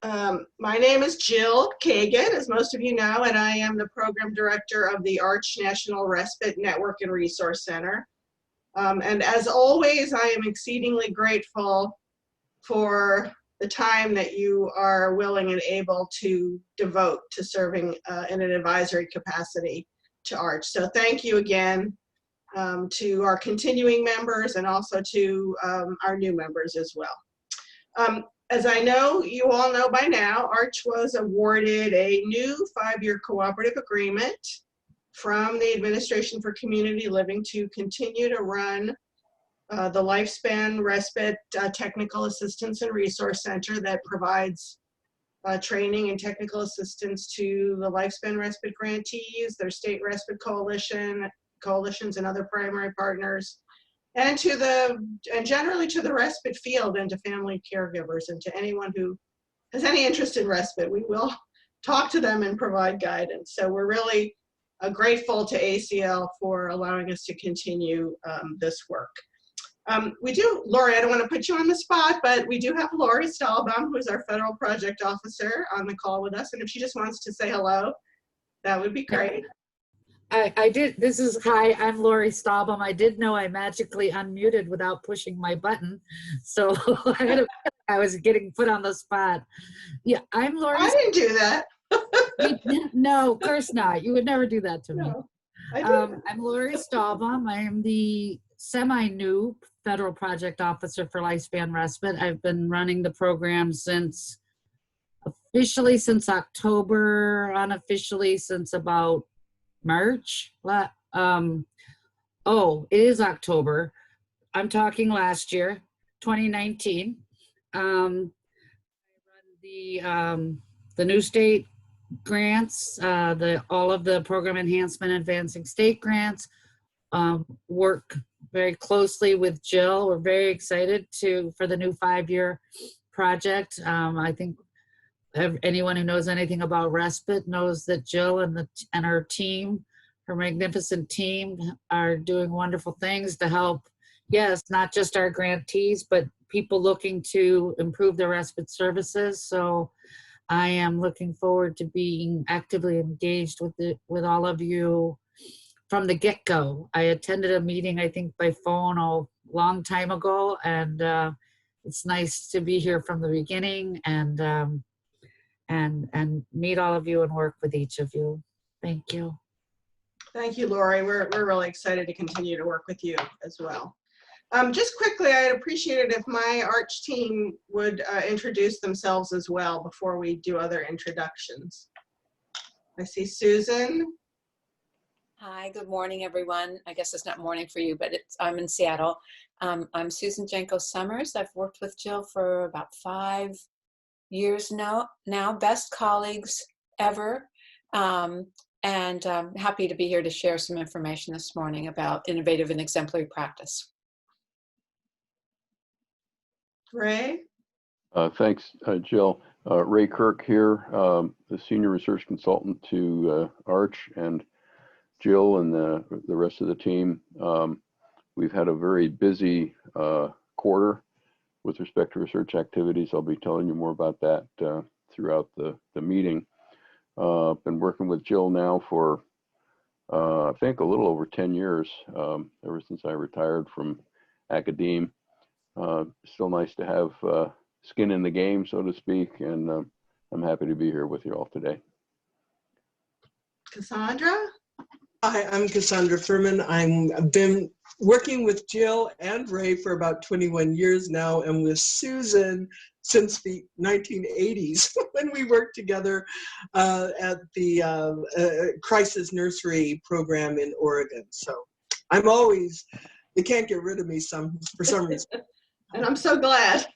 My name is Jill Kagan, as most of you know, and I am the Program Director of the Arch National Respite Network and Resource Center. And as always, I am exceedingly grateful for the time that you are willing and able to devote to serving in an advisory capacity to Arch. So thank you again to our continuing members and also to our new members as well. As I know, you all know by now, Arch was awarded a new 5-year cooperative agreement from the Administration for Community Living to continue to run the Lifespan Respite Technical Assistance and Resource Center that provides training and technical assistance to the Lifespan Respite grantees, their state respite coalitions and other primary partners, and generally to the respite field and to family caregivers and to anyone who has any interest in respite. We will talk to them and provide guidance. So we're really grateful to ACL for allowing us to continue this work. Lori, I don't want to put you on the spot, but we do have Lori Stahlbaum, who's our Federal Project Officer, on the call with us. And if she just wants to say hello, that would be great. I did. Hi, I'm Lori Stahlbaum. I did know I magically unmuted without pushing my button. So I was getting put on the spot. Yeah, I'm Lori. I didn't do that. No, of course not. You would never do that to me. No, I didn't. I'm Lori Stahlbaum. I am the semi-new Federal Project Officer for Lifespan Respite. I've been running the program officially since October, unofficially since about March. It is October. I'm talking last year, 2019. I run the new state grants, all of the program enhancement advancing state grants, work very closely with Jill. We're very excited for the new 5-year project. I think anyone who knows anything about respite knows that Jill and her team, her magnificent team, are doing wonderful things to help, yes, not just our grantees, but people looking to improve their respite services. So I am looking forward to being actively engaged with all of you from the get-go. I attended a meeting, I think, by phone a long time ago, and it's nice to be here from the beginning and meet all of you and work with each of you. Thank you. Thank you, Lori. We're really excited to continue to work with you as well. Just quickly, I'd appreciate it if my Arch team would introduce themselves as well before we do other introductions. I see Susan. Hi, good morning, everyone. I guess it's not morning for you, but I'm in Seattle. I'm Susan Jenko Summers. I've worked with Jill for about 5 years now, best colleagues ever. And I'm happy to be here to share some information this morning about innovative and exemplary practice. Ray? Thanks, Jill. Ray Kirk here, the Senior Research Consultant to Arch, and Jill and the rest of the team. We've had a very busy quarter with respect to research activities. I'll be telling you more about that throughout the meeting. Been working with Jill now for, I think, a little over 10 years, ever since I retired from academe. Still nice to have skin in the game, so to speak, and I'm happy to be here with you all today. Cassandra? Hi, I'm Cassandra Furman. I've been working with Jill and Ray for about 21 years now, and with Susan since the 1980s when we worked together at the Crisis Nursery program in Oregon. So I'm always, you can't get rid of me for some reason. And I'm so glad.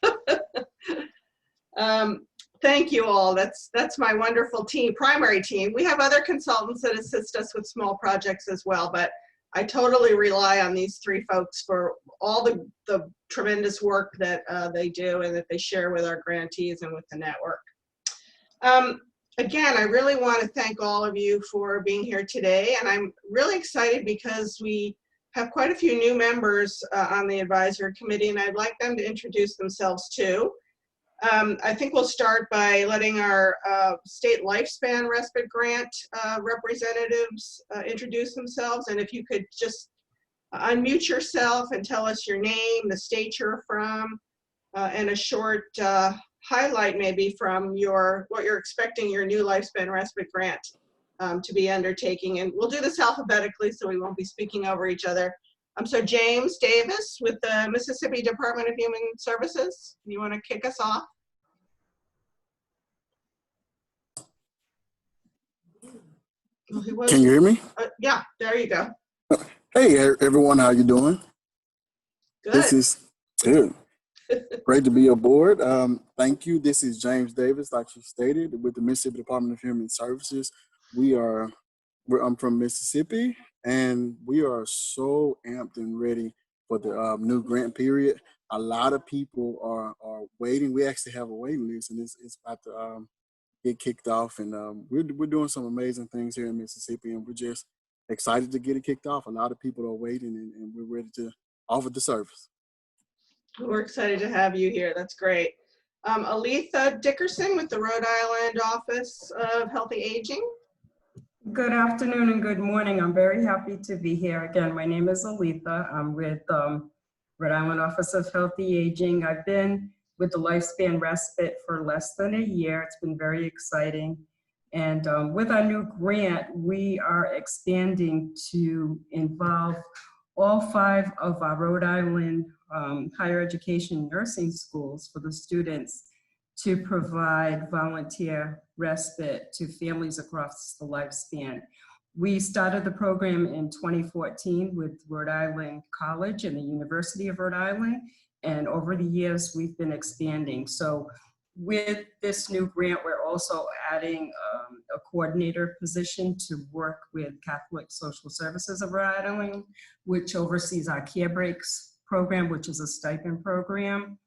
Thank you all. That's my wonderful team, primary team. We have other consultants that assist us with small projects as well, but I totally rely on these 3 folks for all the tremendous work that they do and that they share with our grantees and with the network. Again, I really want to thank all of you for being here today, and I'm really excited because we have quite a few new members on the advisory committee, and I'd like them to introduce themselves too. I think we'll start by letting our state lifespan respite grant representatives introduce themselves. And if you could just unmute yourself and tell us your name, the state you're from, and a short highlight maybe from what you're expecting your new lifespan respite grant to be undertaking. And we'll do this alphabetically so we won't be speaking over each other. So James Davis with the Mississippi Department of Human Services, you want to kick us off? Can you hear me? Yeah, there you go. Hey, everyone, how you doing? Good. This is good. Great to be aboard. Thank you. This is James Davis, like you stated, with the Mississippi Department of Human Services. I'm from Mississippi, and we are so amped and ready for the new grant period. A lot of people are waiting. We actually have a waiting list, and it's about to get kicked off. And we're doing some amazing things here in Mississippi, and we're just excited to get it kicked off. A lot of people are waiting, and we're ready to offer the service. We're excited to have you here. That's great. Aletha Dickerson with the Rhode Island Office of Healthy Aging. Good afternoon and good morning. I'm very happy to be here again. My name is Aletha. I'm with Rhode Island Office of Healthy Aging. I've been with the Lifespan Respite for less than a year. It's been very exciting. And with our new grant, we are expanding to involve all 5 of our Rhode Island higher education nursing schools for the students to provide volunteer respite to families across the lifespan. We started the program in 2014 with Rhode Island College and the University of Rhode Island, and over the years we've been expanding. So with this new grant, we're also adding a coordinator position to work with Catholic Social Services of Rhode Island, which oversees our Care Breaks program, which is a stipend program,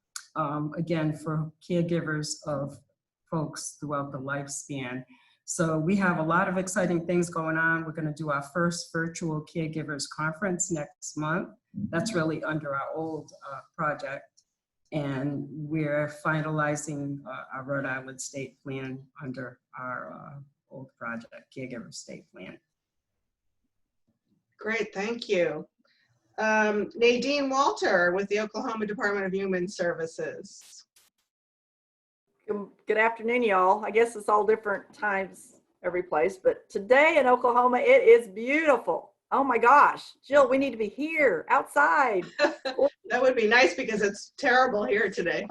again, for caregivers of folks throughout the lifespan. So we have a lot of exciting things going on. We're going to do our first virtual caregivers conference next month. That's really under our old project. And we're finalizing our Rhode Island state plan under our old project, caregiver state plan. Great, thank you. Nadine Walter with the Oklahoma Department of Human Services. Good afternoon, y'all. I guess it's all different times every place, but today in Oklahoma, it is beautiful. Oh my gosh, Jill, we need to be here outside. That would be nice because it's terrible here today.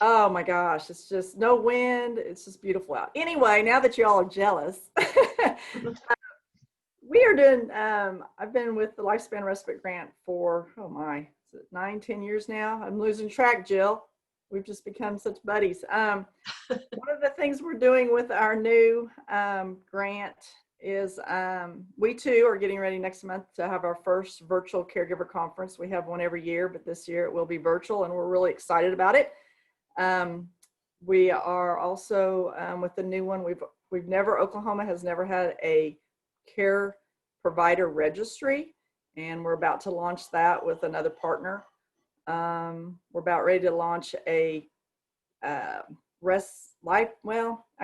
Oh my gosh, it's just no wind. It's just beautiful out. Anyway, now that y'all are jealous, we are doing, I've been with the Lifespan Respite Grant for, oh my, is it 9-10 years now? I'm losing track, Jill. We've just become such buddies. One of the things we're doing with our new grant is we too are getting ready next month to have our first virtual caregiver conference. We have one every year, but this year it will be virtual, and we're really excited about it. We are also with the new one, Oklahoma has never had a care provider registry, and we're about to launch that with another partner. We're about ready to launch a I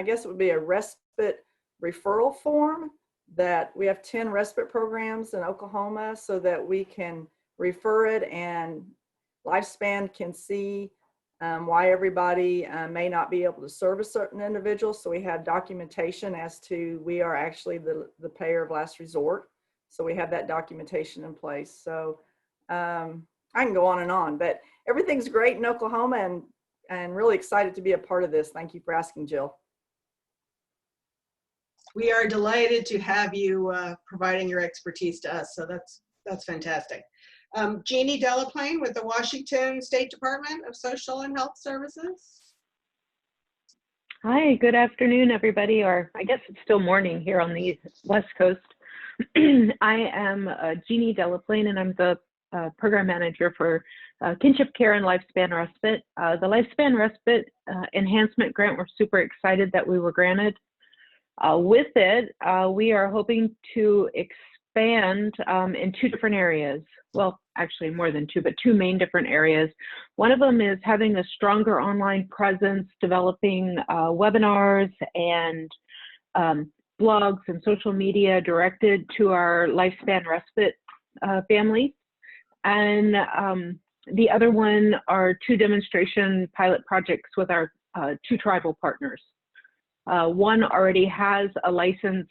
guess it would be a respite referral form, that we have 10 respite programs in Oklahoma so that we can refer it, and Lifespan can see why everybody may not be able to serve a certain individual. So we have documentation as to, we are actually the payer of last resort. So we have that documentation in place. So I can go on, but everything's great in Oklahoma, and really excited to be a part of this. Thank you for asking, Jill. We are delighted to have you providing your expertise to us. So that's fantastic. Jeannie Delaplane with the Washington State Department of Social and Health Services. Hi, good afternoon, everybody, or I guess it's still morning here on the West Coast. I am Jeannie Delaplane, and I'm the program manager for Kinship Care and Lifespan Respite. The Lifespan Respite Enhancement Grant, we're super excited that we were granted. With it, we are hoping to expand in 2 different areas. Well, actually more than two, but two main different areas. One of them is having a stronger online presence, developing webinars and blogs and social media directed to our lifespan respite family. And the other one are two demonstration pilot projects with our two tribal partners. One already has a licensed,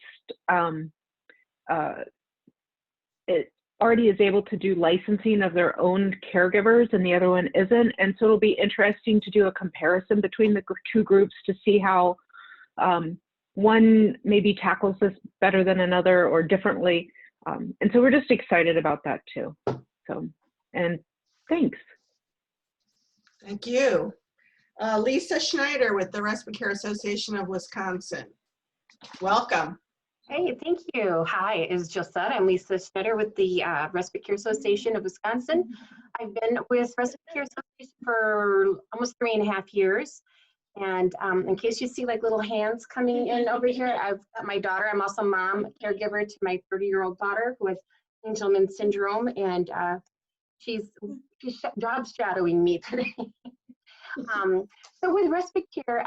it already is able to do licensing of their own caregivers, and the other one isn't. And so it'll be interesting to do a comparison between the two groups to see how one maybe tackles this better than another or differently. And so we're just excited about that too. So, and thanks. Thank you. Lisa Schneider with the Respite Care Association of Wisconsin. Welcome. Hey, thank you. Hi, as Jill said, I'm Lisa Schneider with the Respite Care Association of Wisconsin. I've been with Respite Care Association for almost 3.5 years. And in case you see like little hands coming in over here, I've got my daughter. I'm also mom, caregiver to my 30-year-old daughter who has Angelman syndrome, and she's job shadowing me today. So with Respite Care,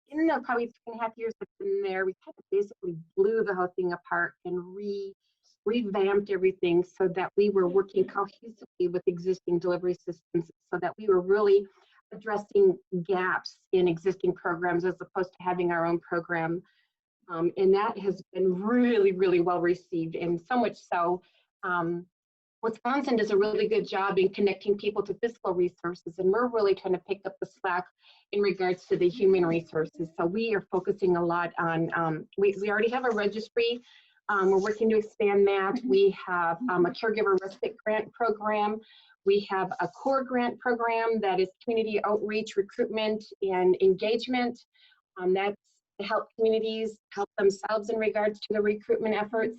in the probably 3.5 years I've been there, we kind of basically blew the whole thing apart and revamped everything so that we were working cohesively with existing delivery systems, so that we were really addressing gaps in existing programs as opposed to having our own program. And that has been really, really well received, and so much so, Wisconsin does a really good job in connecting people to physical resources, and we're really trying to pick up the slack in regards to the human resources. So we are focusing a lot on, we already have a registry. We're working to expand that. We have a caregiver respite grant program. We have a core grant program that is community outreach, recruitment, and engagement. That's to help communities help themselves in regards to the recruitment efforts.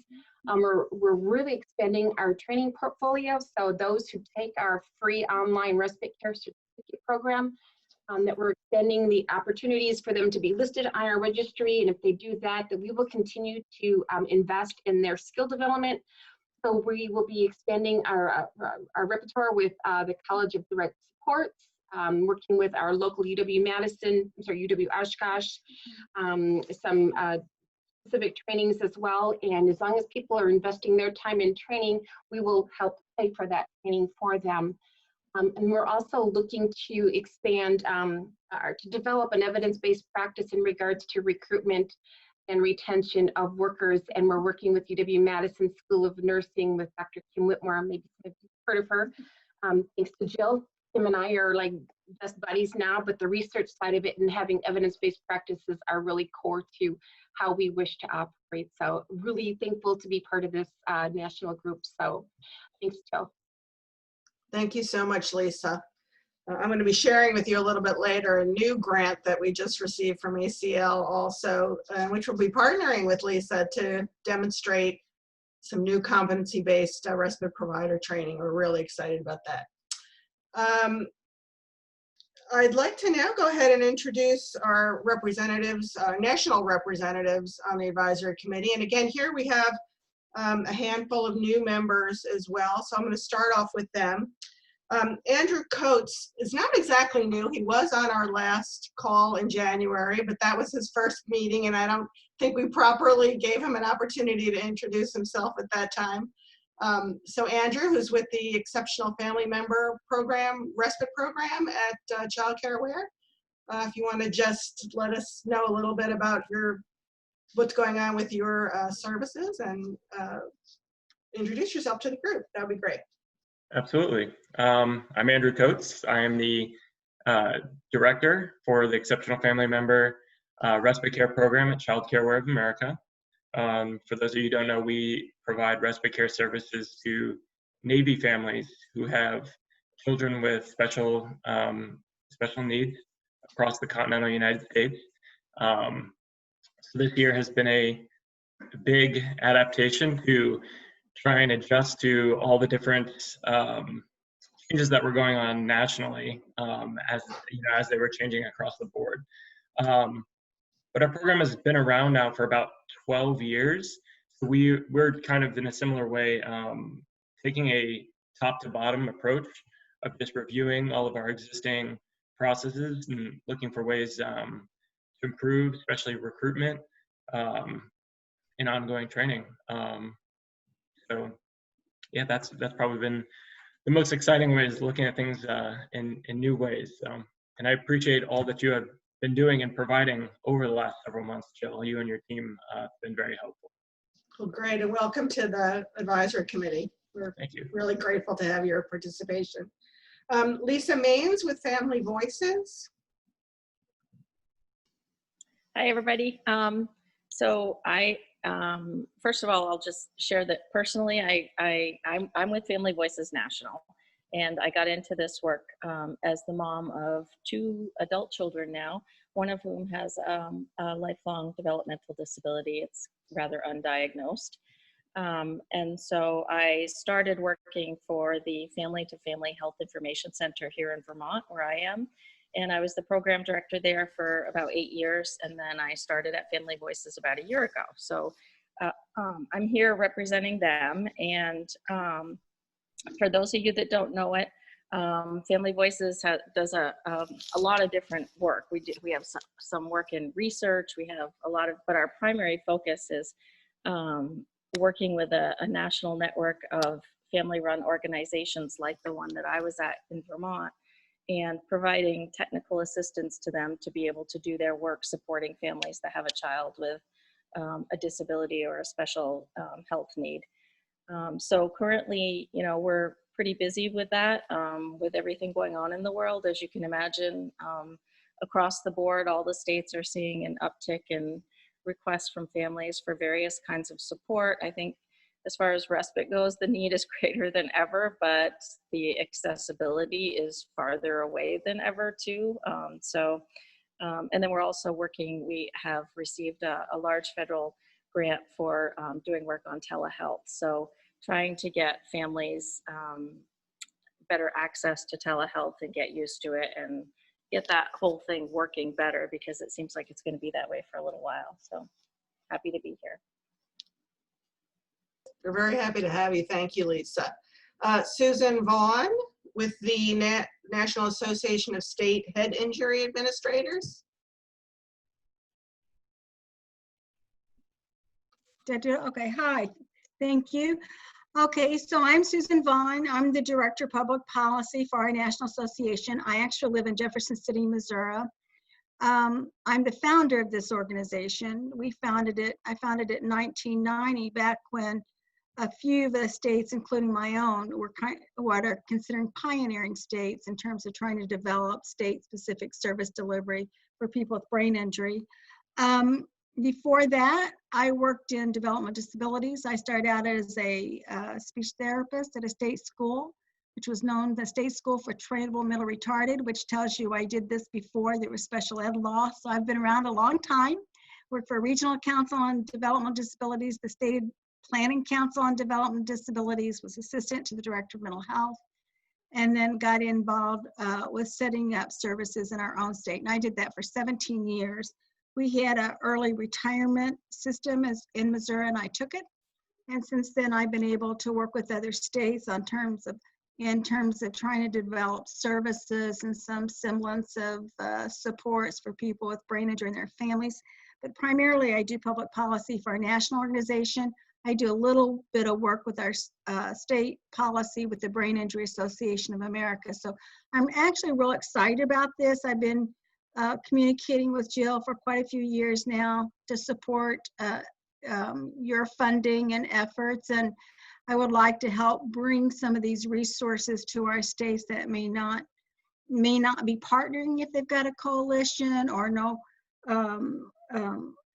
We're really expanding our training portfolio. So those who take our free online respite care certificate program, that we're extending the opportunities for them to be listed on our registry. And if they do that, then we will continue to invest in their skill development. So we will be expanding our repertoire with the College of Direct Supports, working with our local UW-Madison, UW Oshkosh, some specific trainings as well. And as long as people are investing their time in training, we will help pay for that training for them. And we're also looking to expand, to develop an evidence-based practice in regards to recruitment and retention of workers. And we're working with UW-Madison School of Nursing with Dr. Kim Whitmore. Maybe some of you have heard of her. Thanks to Jill, Kim and I are like best buddies now, but the research side of it and having evidence-based practices are really core to how we wish to operate. So really thankful to be part of this national group. So thanks, Jill. Thank you so much, Lisa. I'm going to be sharing with you a little bit later a new grant that we just received from ACL also, which will be partnering with Lisa to demonstrate some new competency-based respite provider training. We're really excited about that. I'd like to now go ahead and introduce our representatives, national representatives on the advisory committee. And again, here we have a handful of new members as well. So I'm going to start off with them. Andrew Coates is not exactly new. He was on our last call in January, but that was his first meeting, and I don't think we properly gave him an opportunity to introduce himself at that time. So Andrew, who's with the Exceptional Family Member Program, Respite Program at Child Care Aware, if you want to just let us know a little bit about what's going on with your services and introduce yourself to the group, that would be great. Absolutely. I'm Andrew Coates. I am the director for the Exceptional Family Member Respite Care Program at Child Care Aware of America. For those of you who don't know, we provide respite care services to Navy families who have children with special needs across the continental United States. So this year has been a big adaptation to try and adjust to all the different changes that were going on nationally as they were changing across the board. But our program has been around now for about 12 years. So we're kind of in a similar way taking a top to bottom approach of just reviewing all of our existing processes and looking for ways to improve, especially recruitment and ongoing training. So yeah, that's probably been the most exciting way, is looking at things in new ways. And I appreciate all that you have been doing and providing over the last several months, Jill. You and your team have been very helpful. Well, great, and welcome to the advisory committee. We're Thank you. really grateful to have your participation. Lisa Maines with Family Voices. Hi, everybody. So I, first of all, I'll just share that personally, I'm with Family Voices National, and I got into this work as the mom of 2 adult children now, one of whom has a lifelong developmental disability. It's rather undiagnosed. And so I started working for the Family to Family Health Information Center here in Vermont, where I am. And I was the program director there for about 8 years. And then I started at Family Voices about a year ago. So I'm here representing them. And for those of you that don't know it, Family Voices does a lot of different work. We have some work in research. We have a lot of, but our primary focus is working with a national network of family-run organizations like the one that I was at in Vermont, and providing technical assistance to them to be able to do their work supporting families that have a child with a disability or a special health need. So currently, you know, we're pretty busy with that, with everything going on in the world. As you can imagine, across the board, all the states are seeing an uptick in requests from families for various kinds of support. I think as far as respite goes, the need is greater than ever, but the accessibility is farther away than ever too. And then we're also working, we have received a large federal grant for doing work on telehealth. So trying to get families better access to telehealth and get used to it and get that whole thing working better, because it seems like it's going to be that way for a little while. So happy to be here. We're very happy to have you. Thank you, Lisa. Susan Vaughn with the National Association of State Head Injury Administrators. Okay, hi, thank you. Okay, so I'm Susan Vaughn. I'm the Director of Public Policy for our National Association. I actually live in Jefferson City, Missouri. I'm the founder of this organization. I founded it in 1990, back when a few of the states, including my own, were what are considered pioneering states in terms of trying to develop state-specific service delivery for people with brain injury. Before that, I worked in developmental disabilities. I started out as a speech therapist at a state school, which was known the State School for Trainable Mental Retarded, which tells you I did this before there was special ed law. So I've been around a long time. Worked for Regional Council on Developmental Disabilities, the State Planning Council on Developmental Disabilities, was assistant to the Director of Mental Health, and then got involved with setting up services in our own state. And I did that for 17 years. We had an early retirement system in Missouri, and I took it. And since then, I've been able to work with other states in terms of trying to develop services and some semblance of supports for people with brain injury and their families. But primarily, I do public policy for our national organization. I do a little bit of work with our state policy with the Brain Injury Association of America. So I'm actually real excited about this. I've been communicating with Jill for quite a few years now to support your funding and efforts, and I would like to help bring some of these resources to our states that may not be partnering if they've got a coalition, or know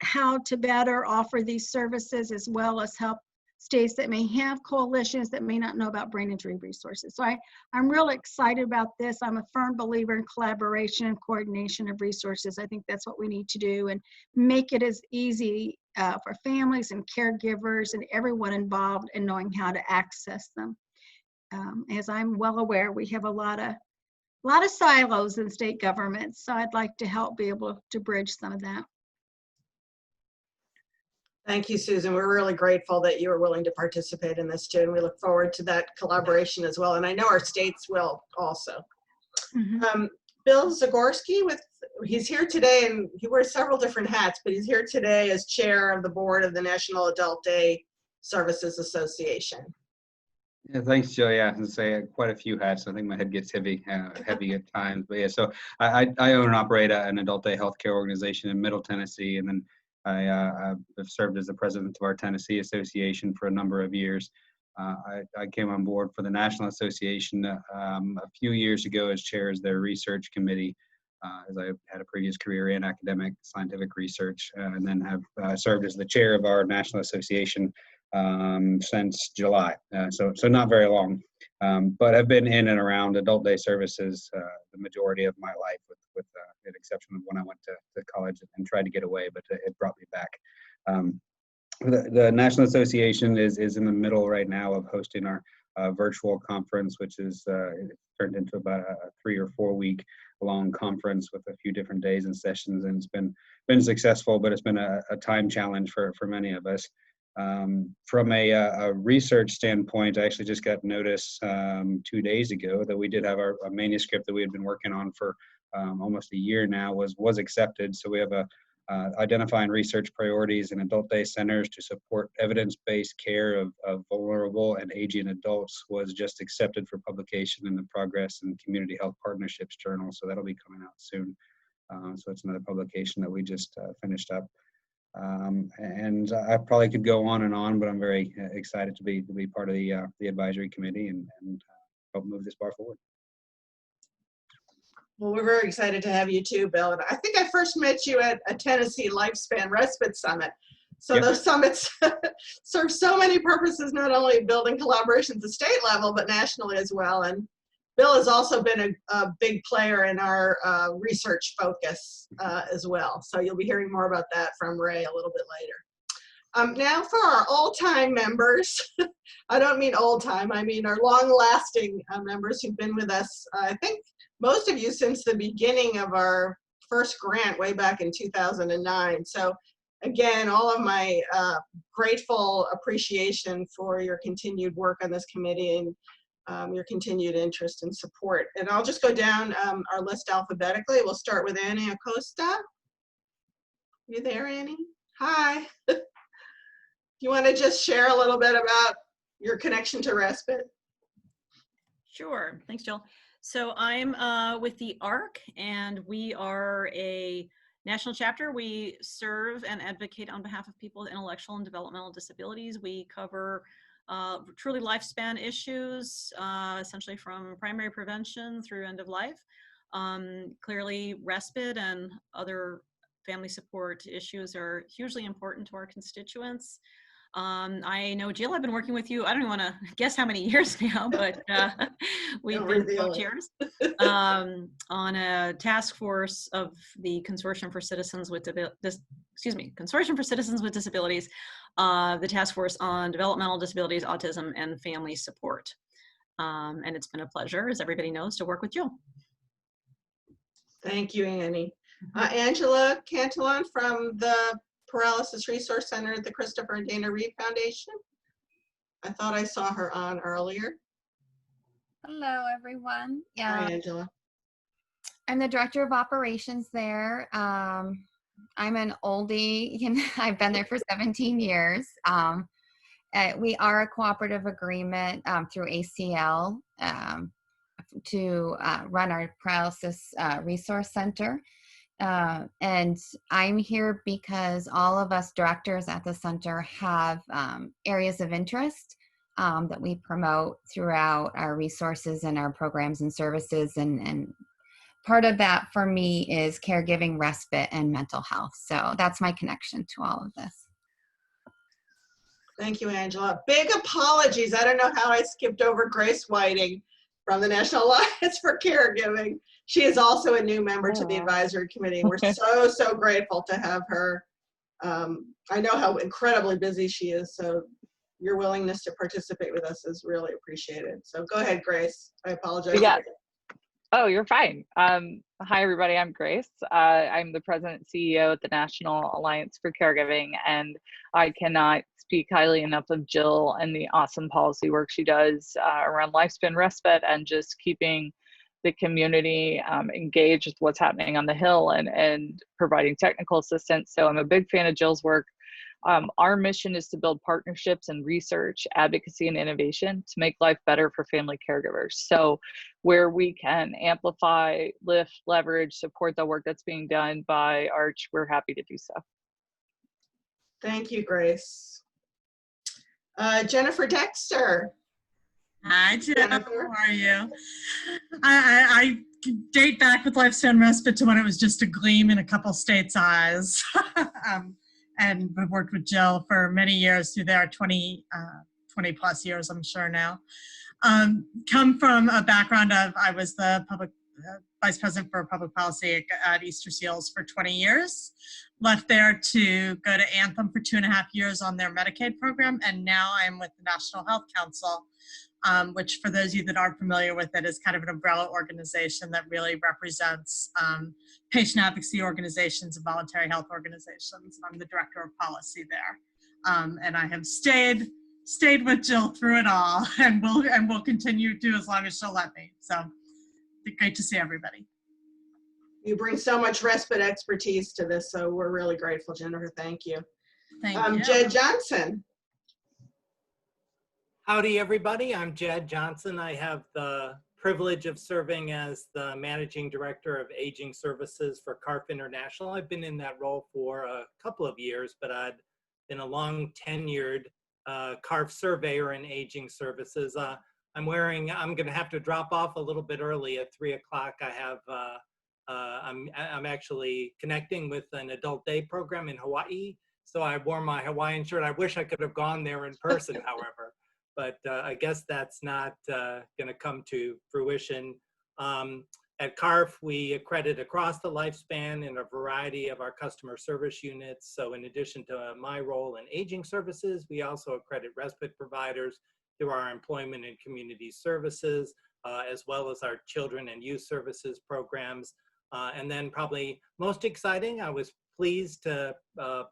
how to better offer these services, as well as help states that may have coalitions that may not know about brain injury resources. So I'm really excited about this. I'm a firm believer in collaboration and coordination of resources. I think that's what we need to do, and make it as easy for families and caregivers and everyone involved in knowing how to access them. As I'm well aware, we have a lot of silos in state governments, so I'd like to help be able to bridge some of that. Thank you, Susan. We're really grateful that you were willing to participate in this too, and we look forward to that collaboration as well. And I know our states will also. Bill Zagorski, he's here today, and he wears several different hats, but he's here today as chair of the board of the National Adult Day Services Association. Yeah, thanks, Jill. Yeah, I say quite a few hats. I think my head gets heavy at times. But yeah, so I own and operate an adult day healthcare organization in Middle Tennessee, and then I have served as the president of our Tennessee Association for a number of years. I came on board for the National Association a few years ago as chair of their research committee, as I had a previous career in academic scientific research, and then have served as the chair of our National Association since July, so not very long, but I've been in and around adult day services the majority of my life, with an exception of when I went to college and tried to get away, but it brought me back. The National Association is in the middle right now of hosting our virtual conference, which is turned into about a 3 or 4 week long conference with a few different days and sessions, and it's been successful, but it's been a time challenge for many of us. From a research standpoint, I actually just got notice 2 days ago that we did have a manuscript that we had been working on for almost a year now was accepted. So we have identifying research priorities in adult day centers to support evidence-based care of vulnerable and aging adults was just accepted for publication in the Progress and Community Health Partnerships Journal. So that'll be coming out soon. So it's another publication that we just finished up. And I probably could go on, but I'm very excited to be part of the advisory committee and help move this bar forward. Well, we're very excited to have you too, Bill. And I think I first met you at a Tennessee Lifespan Respite Summit. So Yep. Those summits serve so many purposes, not only building collaboration at the state level, but nationally as well. And Bill has also been a big player in our research focus as well. So you'll be hearing more about that from Ray a little bit later. Now for our old-time members, I don't mean old-time, I mean our long-lasting members who've been with us, I think most of you since the beginning of our first grant way back in 2009. So again, all of my grateful appreciation for your continued work on this committee and your continued interest and support. And I'll just go down our list alphabetically. We'll start with Annie Acosta. You there, Annie? Hi. You want to just share a little bit about your connection to Respite? Sure. Thanks, Jill. So I'm with the ARC, and we are a national chapter. We serve and advocate on behalf of people with intellectual and developmental disabilities. We cover truly lifespan issues, essentially from primary prevention through end of life. Clearly, respite and other family support issues are hugely important to our constituents. I know, Jill, I've been working with you, I don't even want to guess how many years now, but we've been co-chairs on a task force of the Consortium for Citizens with Consortium for Citizens with Disabilities, the task force on developmental disabilities, autism, and family support. And it's been a pleasure, as everybody knows, to work with Jill. Thank you, Annie. Angela Cantillon from the Paralysis Resource Center at the Christopher and Dana Reed Foundation. I thought I saw her on earlier. Hello, everyone. Hi, Angela. I'm the director of operations there. I'm an oldie. I've been there for 17 years. We are a cooperative agreement through ACL to run our Paralysis Resource Center. And I'm here because all of us directors at the center have areas of interest that we promote throughout our resources and our programs and services. And part of that for me is caregiving, respite, and mental health. So that's my connection to all of this. Thank you, Angela. Big apologies. I don't know how I skipped over Grace Whiting from the National Alliance for Caregiving. She is also a new member to the advisory committee. We're so grateful to have her. I know how incredibly busy she is, so your willingness to participate with us is really appreciated. So go ahead, Grace. I apologize. Oh, you're fine. Hi, everybody. I'm Grace. I'm the president and CEO at the National Alliance for Caregiving, and I cannot speak highly enough of Jill and the awesome policy work she does around lifespan respite and just keeping the community engaged with what's happening on the Hill and providing technical assistance. So I'm a big fan of Jill's work. Our mission is to build partnerships and research, advocacy, and innovation to make life better for family caregivers. So where we can amplify, lift, leverage, support the work that's being done by ARCH, we're happy to do so. Thank you, Grace. Jennifer Dexter. Hi, Jill. How are you? I date back with Lifespan Respite to when it was just a gleam in a couple states' eyes. And I've worked with Jill for many years through there, 20 plus years, I'm sure now. Come from a background of, I was the public vice president for public policy at Easter Seals for 20 years. Left there to go to Anthem for 2.5 years on their Medicaid program. And now I'm with the National Health Council, which for those of you that aren't familiar with it is kind of an umbrella organization that really represents patient advocacy organizations and voluntary health organizations. I'm the director of policy there. And I have stayed with Jill through it all and will continue to as long as she'll let me. So great to see everybody. You bring so much respite expertise to this, so we're really grateful, Jennifer. Thank you. Thank you. Jed Johnson. Howdy, everybody. I'm Jed Johnson. I have the privilege of serving as the Managing Director of Aging Services for CARF International. I've been in that role for a couple of years, but I've been a long tenured CARF surveyor in aging services. I'm going to have to drop off a little bit early at 3 o'clock. I have, I'm actually connecting with an adult day program in Hawaii. So I wore my Hawaiian shirt. I wish I could have gone there in person, however. But I guess that's not going to come to fruition. At CARF, we accredit across the lifespan in a variety of our customer service units. So in addition to my role in aging services, we also accredit respite providers through our employment and community services, as well as our children and youth services programs. And then probably most exciting, I was pleased to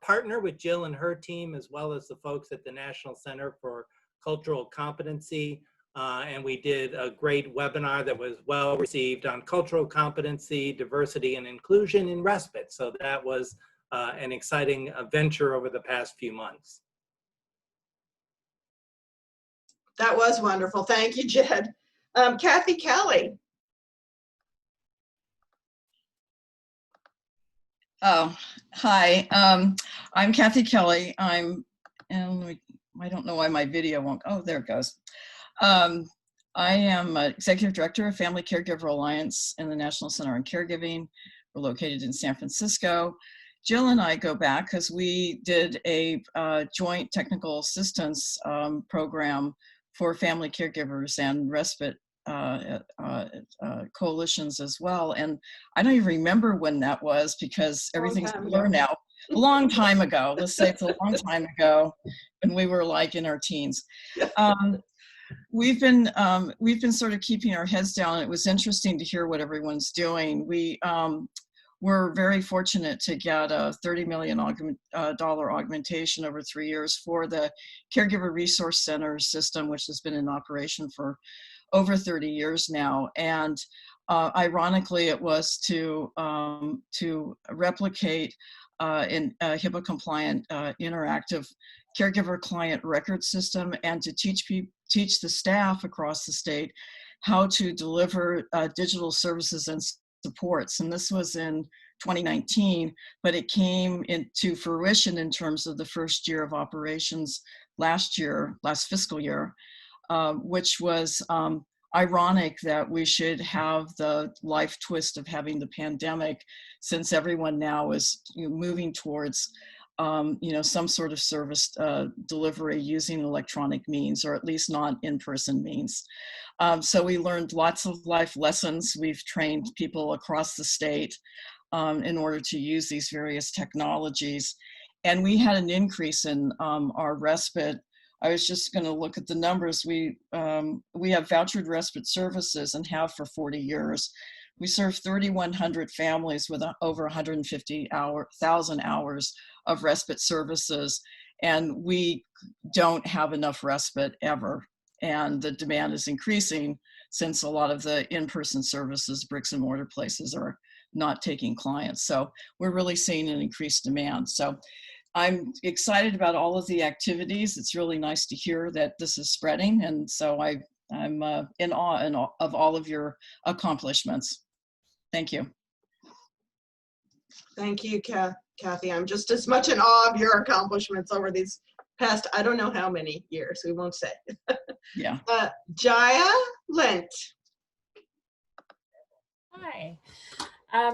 partner with Jill and her team, as well as the folks at the National Center for Cultural Competency. And we did a great webinar that was well received on cultural competency, diversity, and inclusion in respite. So that was an exciting venture over the past few months. That was wonderful. Thank you, Jed. Kathy Kelly. Oh, hi. I'm Kathy Kelly. I don't know why my video won't. Oh, there it goes. I am Executive Director of Family Caregiver Alliance in the National Center on Caregiving. We're located in San Francisco. Jill and I go back because we did a joint technical assistance program for family caregivers and respite coalitions as well. And I don't even remember when that was because everything's blurred now. A long time ago, let's say it's a long time ago when we were like in our teens. We've been sort of keeping our heads down. It was interesting to hear what everyone's doing. We're very fortunate to get a $30 million augmentation over 3 years for the Caregiver Resource Center system, which has been in operation for over 30 years now. And ironically, it was to replicate in a HIPAA-compliant interactive caregiver client record system and to teach the staff across the state how to deliver digital services and supports. And this was in 2019, but it came into fruition in terms of the first year of operations last fiscal year, which was ironic that we should have the life twist of having the pandemic, since everyone now is moving towards some sort of service delivery using electronic means, or at least not in-person means. So we learned lots of life lessons. We've trained people across the state in order to use these various technologies. And we had an increase in our respite I was just going to look at the numbers. We have vouchered respite services and have for 40 years. We serve 3,100 families with over 150,000 hours of respite services, and we don't have enough respite ever. And the demand is increasing since a lot of the in-person services, bricks and mortar places, are not taking clients. So we're really seeing an increased demand. So I'm excited about all of the activities. It's really nice to hear that this is spreading. And so I'm in awe of all of your accomplishments. Thank you. Thank you, Kathy. I'm just as much in awe of your accomplishments over these past, I don't know how many years, we won't say. Yeah. Jaya Lent. Hi.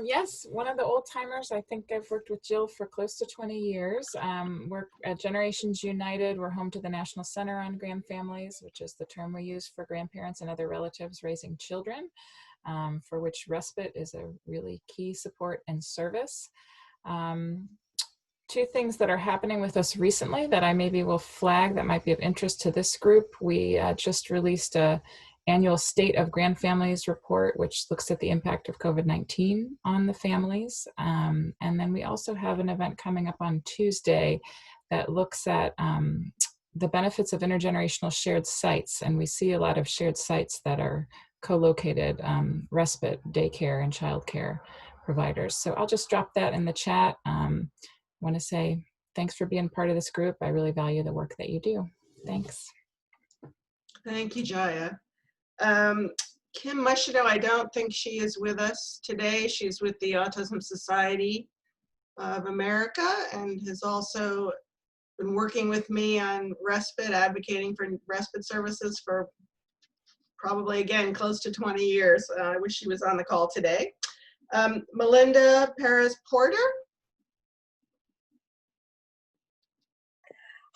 Yes, one of the old timers. I think I've worked with Jill for close to 20 years. We're at Generations United. We're home to the National Center on Grand Families, which is the term we use for grandparents and other relatives raising children, for which respite is a really key support and service. Two things that are happening with us recently that I maybe will flag that might be of interest to this group. We just released a annual State of Grand Families report, which looks at the impact of COVID-19 on the families. And then we also have an event coming up on Tuesday that looks at the benefits of intergenerational shared sites. And we see a lot of shared sites that are co-located respite, daycare, and childcare providers. So I'll just drop that in the chat. Want to say thanks for being part of this group. I really value the work that you do. Thanks. Thank you, Jaya. Kim Mushino, I don't think she is with us today. She's with the Autism Society of America and has also been working with me on respite, advocating for respite services for probably, again, close to 20 years. I wish she was on the call today. Melinda Perez-Porter.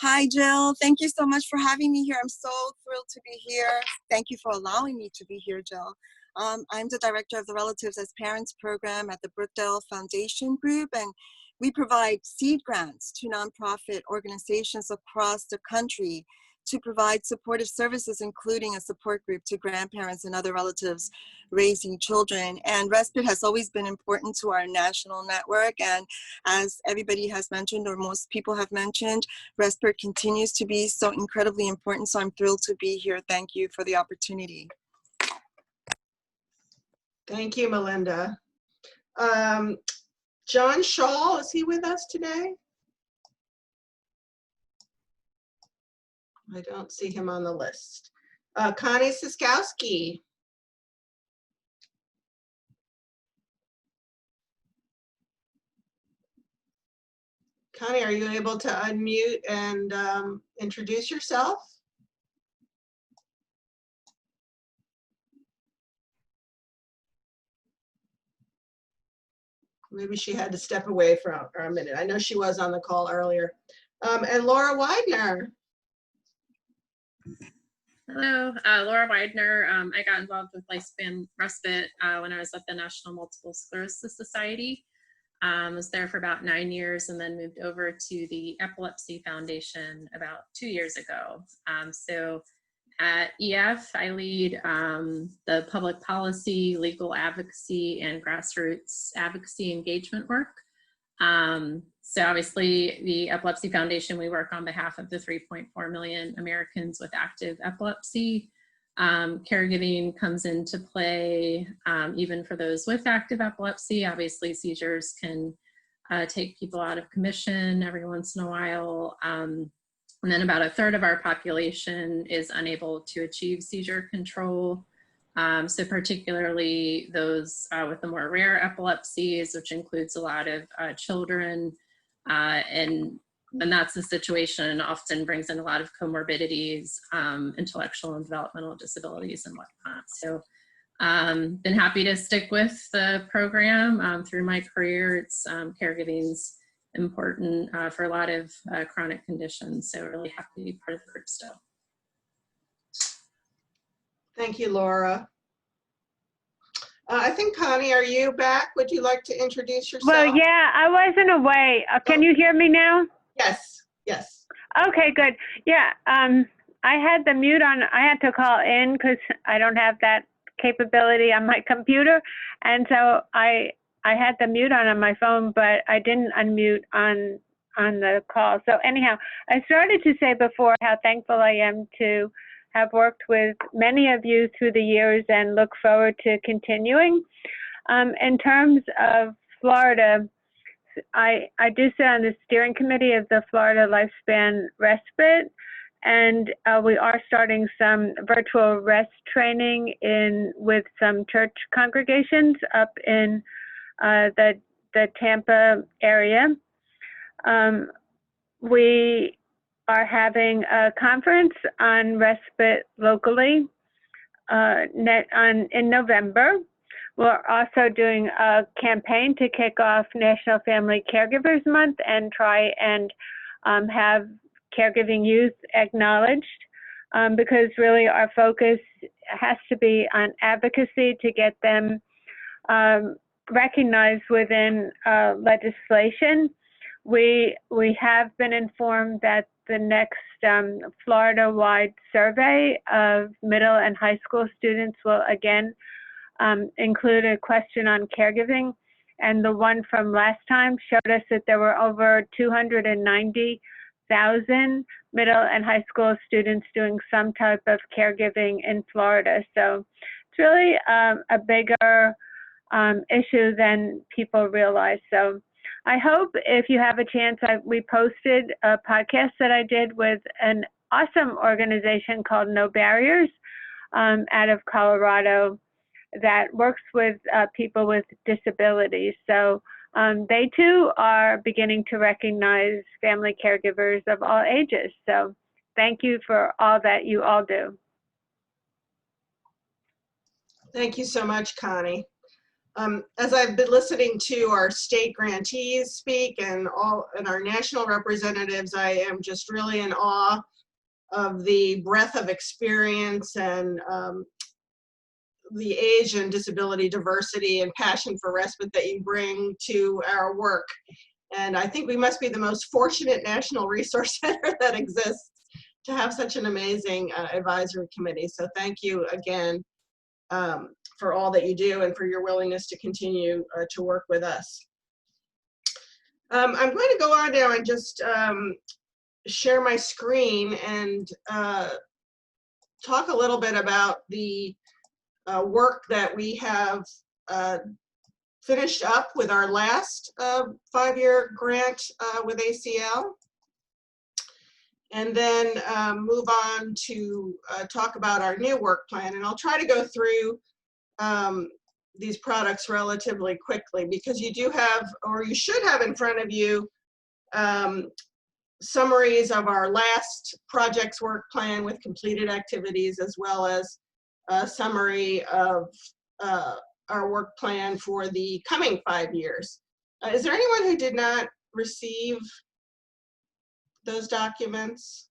Hi, Jill. Thank you so much for having me here. I'm so thrilled to be here. Thank you for allowing me to be here, Jill. I'm the director of the Relatives as Parents program at the Brookdale Foundation Group, and we provide seed grants to nonprofit organizations across the country to provide supportive services, including a support group to grandparents and other relatives raising children. And respite has always been important to our national network. And as everybody has mentioned, or most people have mentioned, respite continues to be so incredibly important. So I'm thrilled to be here. Thank you for the opportunity. Thank you, Melinda. John Shaw, is he with us today? I don't see him on the list. Connie Siskowski. Connie, are you able to unmute and introduce yourself? Maybe she had to step away for a minute. I know she was on the call earlier. And Laura Widener. Hello, Laura Widener. I got involved with Lifespan Respite when I was at the National Multiple Sclerosis Society. Was there for about 9 years and then moved over to the Epilepsy Foundation about 2 years ago. So at EF, I lead the public policy, legal advocacy, and grassroots advocacy engagement work. So obviously the Epilepsy Foundation, we work on behalf of the 3.4 million Americans with active epilepsy. Caregiving comes into play even for those with active epilepsy. Obviously seizures can take people out of commission every once in a while. And then about a third of our population is unable to achieve seizure control. So particularly those with the more rare epilepsies, which includes a lot of children, and that's the situation, often brings in a lot of comorbidities, intellectual and developmental disabilities and whatnot. So been happy to stick with the program through my career. It's caregiving's important for a lot of chronic conditions. So really happy to be part of the group still. Thank you, Laura. I think, Connie, are you back? Would you like to introduce yourself? Well, yeah, I wasn't away. Can you hear me now? Yes, yes. Okay, good. Yeah, I had the mute on. I had to call in because I don't have that capability on my computer, and so I had the mute on my phone, but I didn't unmute on the call. So anyhow, I started to say before how thankful I am to have worked with many of you through the years and look forward to continuing. In terms of Florida, I do sit on the steering committee of the Florida Lifespan Respite, and we are starting some virtual rest training with some church congregations up in the Tampa area. We are having a conference on respite locally in November. We're also doing a campaign to kick off National Family Caregivers Month and try and have caregiving youth acknowledged, because really our focus has to be on advocacy to get them recognized within legislation. We have been informed that the next Florida-wide survey of middle and high school students will again include a question on caregiving, and the one from last time showed us that there were over 290,000 middle and high school students doing some type of caregiving in Florida. So it's really a bigger issue than people realize. So I hope if you have a chance, we posted a podcast that I did with an awesome organization called No Barriers out of Colorado that works with people with disabilities. So they too are beginning to recognize family caregivers of all ages. So thank you for all that you all do. Thank you so much, Connie. As I've been listening to our state grantees speak and our national representatives, I am just really in awe of the breadth of experience and the age and disability diversity and passion for respite that you bring to our work. And I think we must be the most fortunate National Resource Center that exists to have such an amazing advisory committee. So thank you again for all that you do and for your willingness to continue to work with us. I'm going to go on now and just share my screen and talk a little bit about the work that we have finished up with our last 5-year grant with ACL, and then move on to talk about our new work plan. And I'll try to go through these products relatively quickly, because you do have, or you should have in front of you, summaries of our last project's work plan with completed activities, as well as a summary of our work plan for the coming 5 years. Is there anyone who did not receive those documents?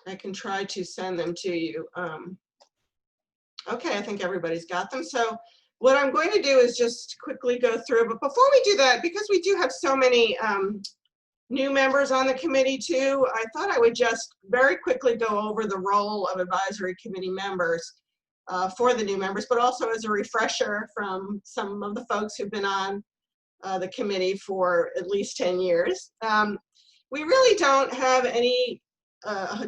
I can try to send them to you. Okay, I think everybody's got them. So what I'm going to do is just quickly go through, but before we do that, because we do have so many new members on the committee too, I thought I would just very quickly go over the role of advisory committee members for the new members, but also as a refresher from some of the folks who've been on the committee for at least 10 years. We really don't have any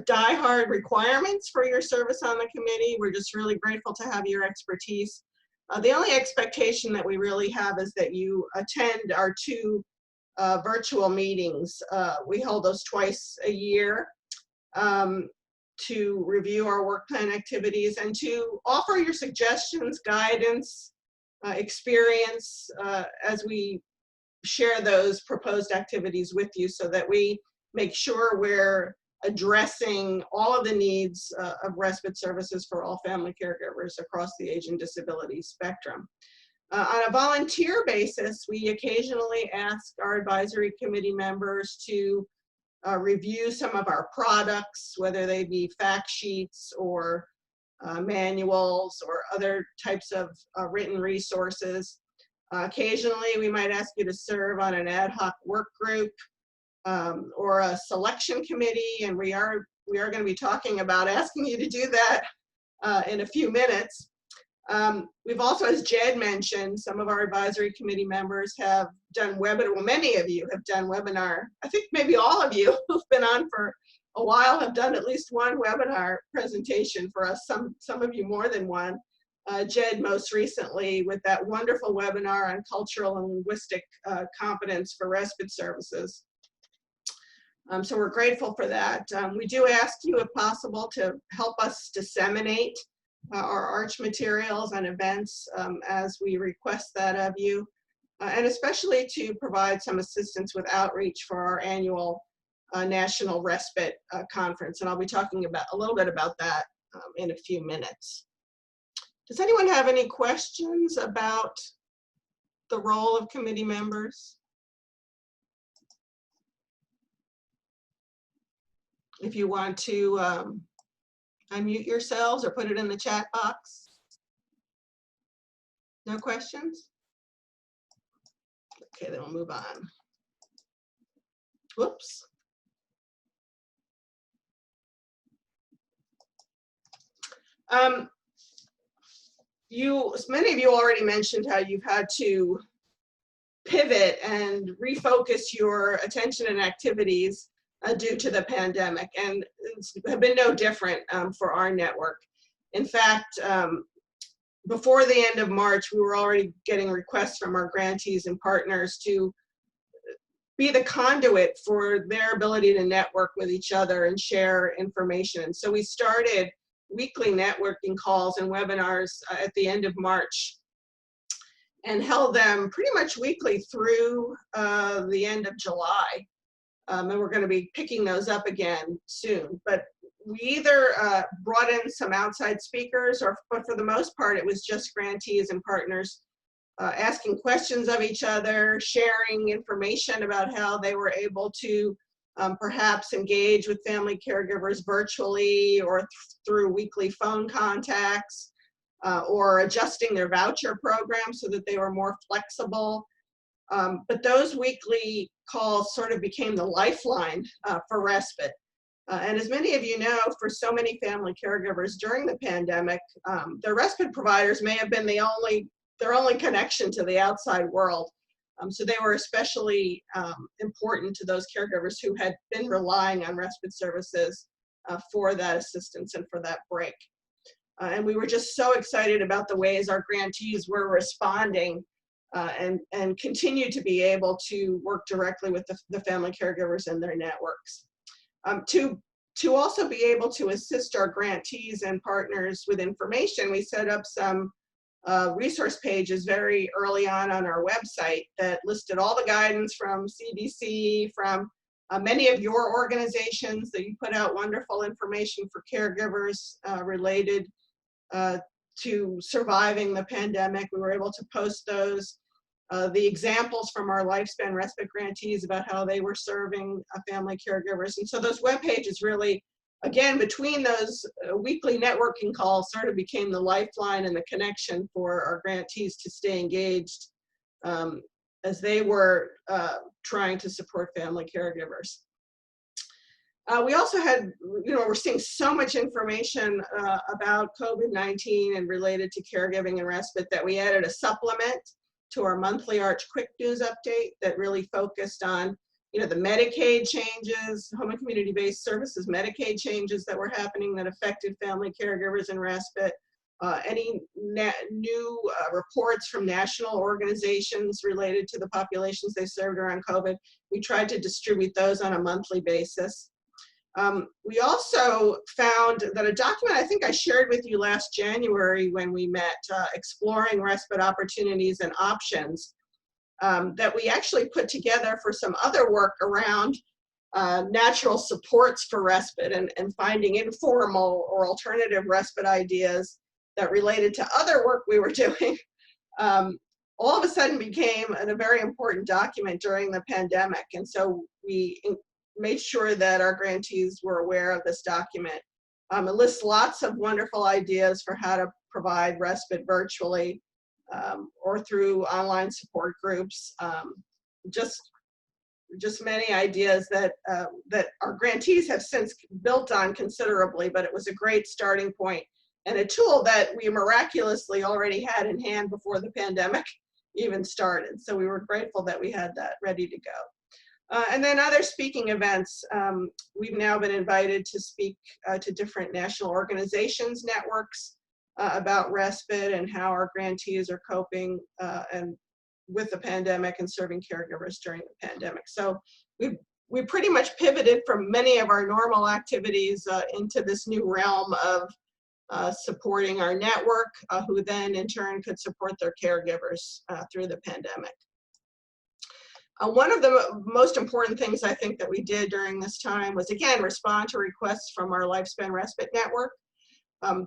die-hard requirements for your service on the committee. We're just really grateful to have your expertise. The only expectation that we really have is that you attend our 2 virtual meetings. We hold those twice a year to review our work plan activities and to offer your suggestions, guidance, experience as we share those proposed activities with you, so that we make sure we're addressing all of the needs of respite services for all family caregivers across the age and disability spectrum. On a volunteer basis, we occasionally ask our advisory committee members to review some of our products, whether they be fact sheets or manuals or other types of written resources. Occasionally, we might ask you to serve on an ad hoc work group or a selection committee, and we are going to be talking about asking you to do that in a few minutes. We've also, as Jed mentioned, some of our advisory committee members have done webinar. Well, many of you have done webinar. I think maybe all of you who've been on for a while have done at least one webinar presentation for us. Some of you more than one. Jed most recently with that wonderful webinar on cultural and linguistic competence for respite services. So we're grateful for that. We do ask you, if possible, to help us disseminate our ARCH materials and events as we request that of you, and especially to provide some assistance with outreach for our annual National Respite Conference. And I'll be talking about a little bit about that in a few minutes. Does anyone have any questions about the role of committee members? If you want to unmute yourselves or put it in the chat box. No questions? Okay, then we'll move on. Whoops. Many of you already mentioned how you've had to pivot and refocus your attention and activities due to the pandemic, and it's been no different for our network. In fact, before the end of March, we were already getting requests from our grantees and partners to be the conduit for their ability to network with each other and share information. And so we started weekly networking calls and webinars at the end of March and held them pretty much weekly through the end of July. And we're going to be picking those up again soon. But we either brought in some outside speakers, but for the most part, it was just grantees and partners asking questions of each other, sharing information about how they were able to perhaps engage with family caregivers virtually or through weekly phone contacts, or adjusting their voucher program so that they were more flexible. But those weekly calls sort of became the lifeline for respite. And as many of you know, for so many family caregivers during the pandemic, their respite providers may have been their only connection to the outside world. So they were especially important to those caregivers who had been relying on respite services for that assistance and for that break. And we were just so excited about the ways our grantees were responding and continue to be able to work directly with the family caregivers and their networks. To also be able to assist our grantees and partners with information, we set up some resource pages very early on our website that listed all the guidance from CDC, from many of your organizations that you put out wonderful information for caregivers related to surviving the pandemic. We were able to post those. The examples from our Lifespan Respite grantees about how they were serving family caregivers. And so those web pages really, again, between those weekly networking calls sort of became the lifeline and the connection for our grantees to stay engaged as they were trying to support family caregivers. We also had, we're seeing so much information about COVID-19 and related to caregiving and respite that we added a supplement to our monthly ARCH Quick News update that really focused on, the Medicaid changes, home and community-based services Medicaid changes that were happening that affected family caregivers and respite, any new reports from national organizations related to the populations they served around COVID. We tried to distribute those on a monthly basis. We also found that a document I think I shared with you last January when we met, Exploring Respite Opportunities and Options, that we actually put together for some other work around natural supports for respite and finding informal or alternative respite ideas that related to other work we were doing. All of a sudden became a very important document during the pandemic. And so we made sure that our grantees were aware of this document. It lists lots of wonderful ideas for how to provide respite virtually, or through online support groups. Just many ideas that that our grantees have since built on considerably, but it was a great starting point and a tool that we miraculously already had in hand before the pandemic even started. So we were grateful that we had that ready to go. And then other speaking events. We've now been invited to speak to different national organizations, networks about respite and how our grantees are coping and with the pandemic and serving caregivers during the pandemic. So we pretty much pivoted from many of our normal activities into this new realm of supporting our network, who then in turn could support their caregivers through the pandemic. One of the most important things I think that we did during this time was, again, respond to requests from our Lifespan Respite Network.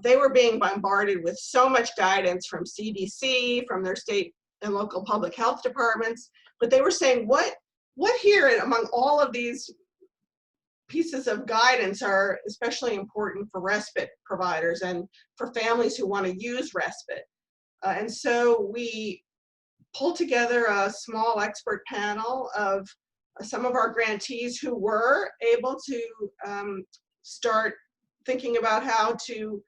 They were being bombarded with so much guidance from CDC, from their state and local public health departments, but they were saying, what here among all of these pieces of guidance are especially important for respite providers and for families who want to use respite? And so we pulled together a small expert panel of some of our grantees who were able to start thinking about how to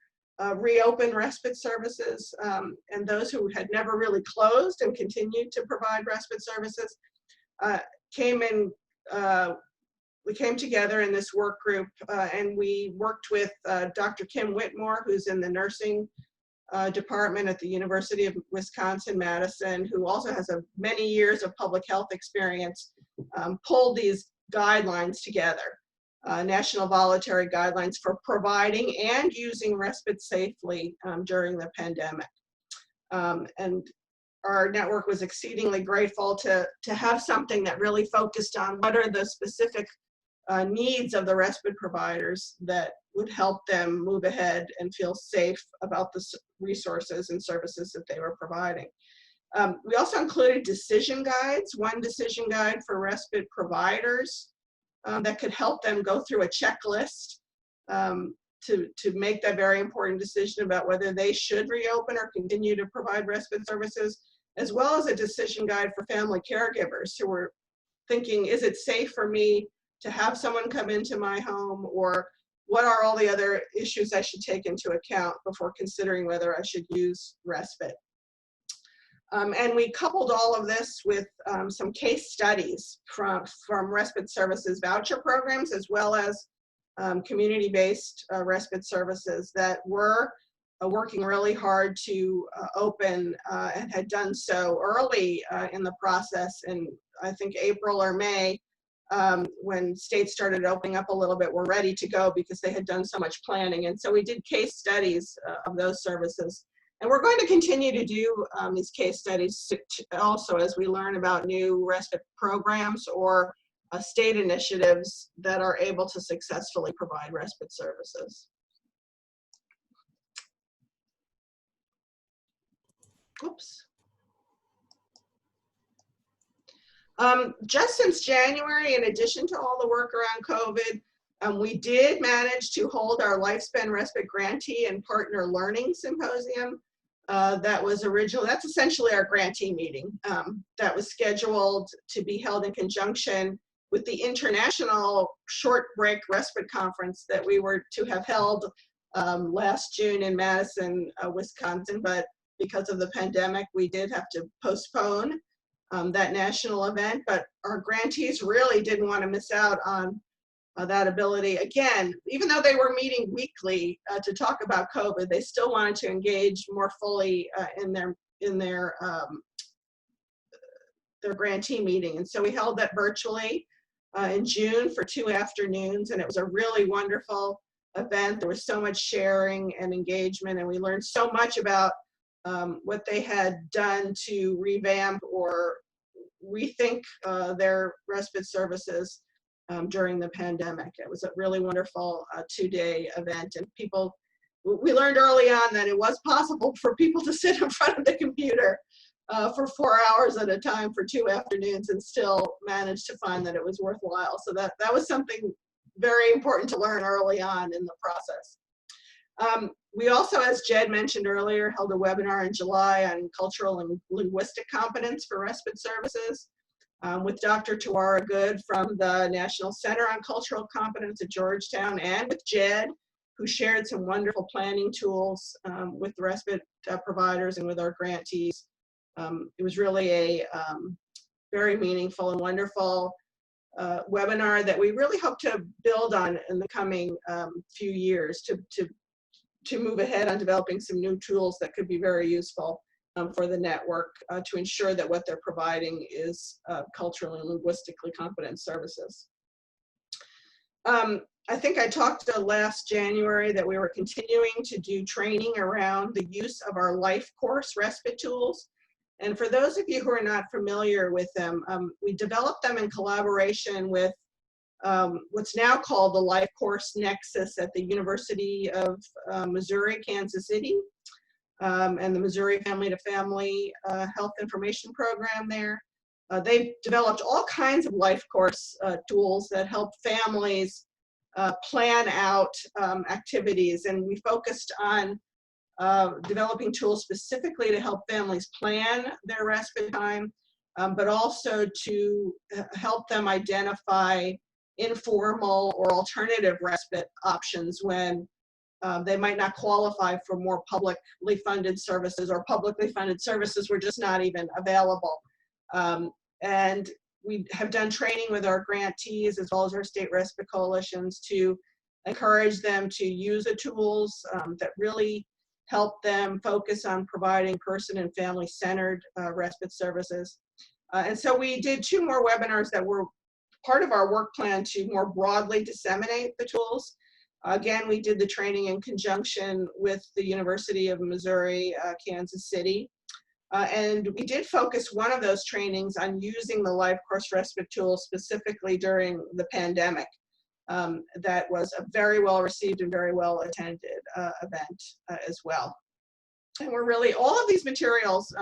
reopen respite services, and those who had never really closed and continued to provide respite services we came together in this work group, and we worked with Dr. Kim Whitmore, who's in the nursing department at the University of Wisconsin-Madison, who also has many years of public health experience, pulled these guidelines together. National voluntary guidelines for providing and using respite safely during the pandemic. And our network was exceedingly grateful to have something that really focused on what are the specific needs of the respite providers that would help them move ahead and feel safe about the resources and services that they were providing. We also included decision guides, one decision guide for respite providers, that could help them go through a checklist to make that very important decision about whether they should reopen or continue to provide respite services, as well as a decision guide for family caregivers who were thinking, is it safe for me to have someone come into my home, or what are all the other issues I should take into account before considering whether I should use respite? And we coupled all of this with some case studies from respite services voucher programs, as well as community-based respite services that were working really hard to open and had done so early in the process in, I think, April or May, when states started opening up a little bit, were ready to go because they had done so much planning. And so we did case studies of those services. And we're going to continue to do these case studies also as we learn about new respite programs or state initiatives that are able to successfully provide respite services. Oops. Just since January, in addition to all the work around COVID, we did manage to hold our Lifespan Respite Grantee and Partner Learning Symposium. That's essentially our grantee meeting that was scheduled to be held in conjunction with the International Short Break Respite Conference that we were to have held last June in Madison, Wisconsin, but because of the pandemic, we did have to postpone that national event. But our grantees really didn't want to miss out on that ability. Again, even though they were meeting weekly to talk about COVID, they still wanted to engage more fully in their grantee meeting. And so we held that virtually in June for 2 afternoons, and it was a really wonderful event. There was so much sharing and engagement, and we learned so much about what they had done to revamp or rethink their respite services during the pandemic. It was a really wonderful 2-day event, and we learned early on that it was possible for people to sit in front of the computer for 4 hours at a time for 2 afternoons and still manage to find that it was worthwhile. So that was something very important to learn early on in the process. We also, as Jed mentioned earlier, held a webinar in July on cultural and linguistic competence for respite services with Dr. Tawara Good from the National Center on Cultural Competence at Georgetown, and with Jed, who shared some wonderful planning tools with the respite providers and with our grantees. It was really a very meaningful and wonderful webinar that we really hope to build on in the coming few years to move ahead on developing some new tools that could be very useful for the network to ensure that what they're providing is culturally and linguistically competent services. I think I talked last January that we were continuing to do training around the use of our life course respite tools. And for those of you who are not familiar with them, we developed them in collaboration with what's now called the Life Course Nexus at the University of Missouri, Kansas City, and the Missouri Family to Family Health Information Program there. They've developed all kinds of life course tools that help families plan out activities, and we focused on developing tools specifically to help families plan their respite time, but also to help them identify informal or alternative respite options when they might not qualify for more publicly funded services, or publicly funded services were just not even available. And we have done training with our grantees as well as our state respite coalitions to encourage them to use the tools that really help them focus on providing person and family-centered respite services. And so we did 2 more webinars that were part of our work plan to more broadly disseminate the tools. Again, we did the training in conjunction with the University of Missouri, Kansas City. And we did focus one of those trainings on using the Life Course Respite tool specifically during the pandemic. That was a very well received and very well attended event as well. And we're really, all of these materials,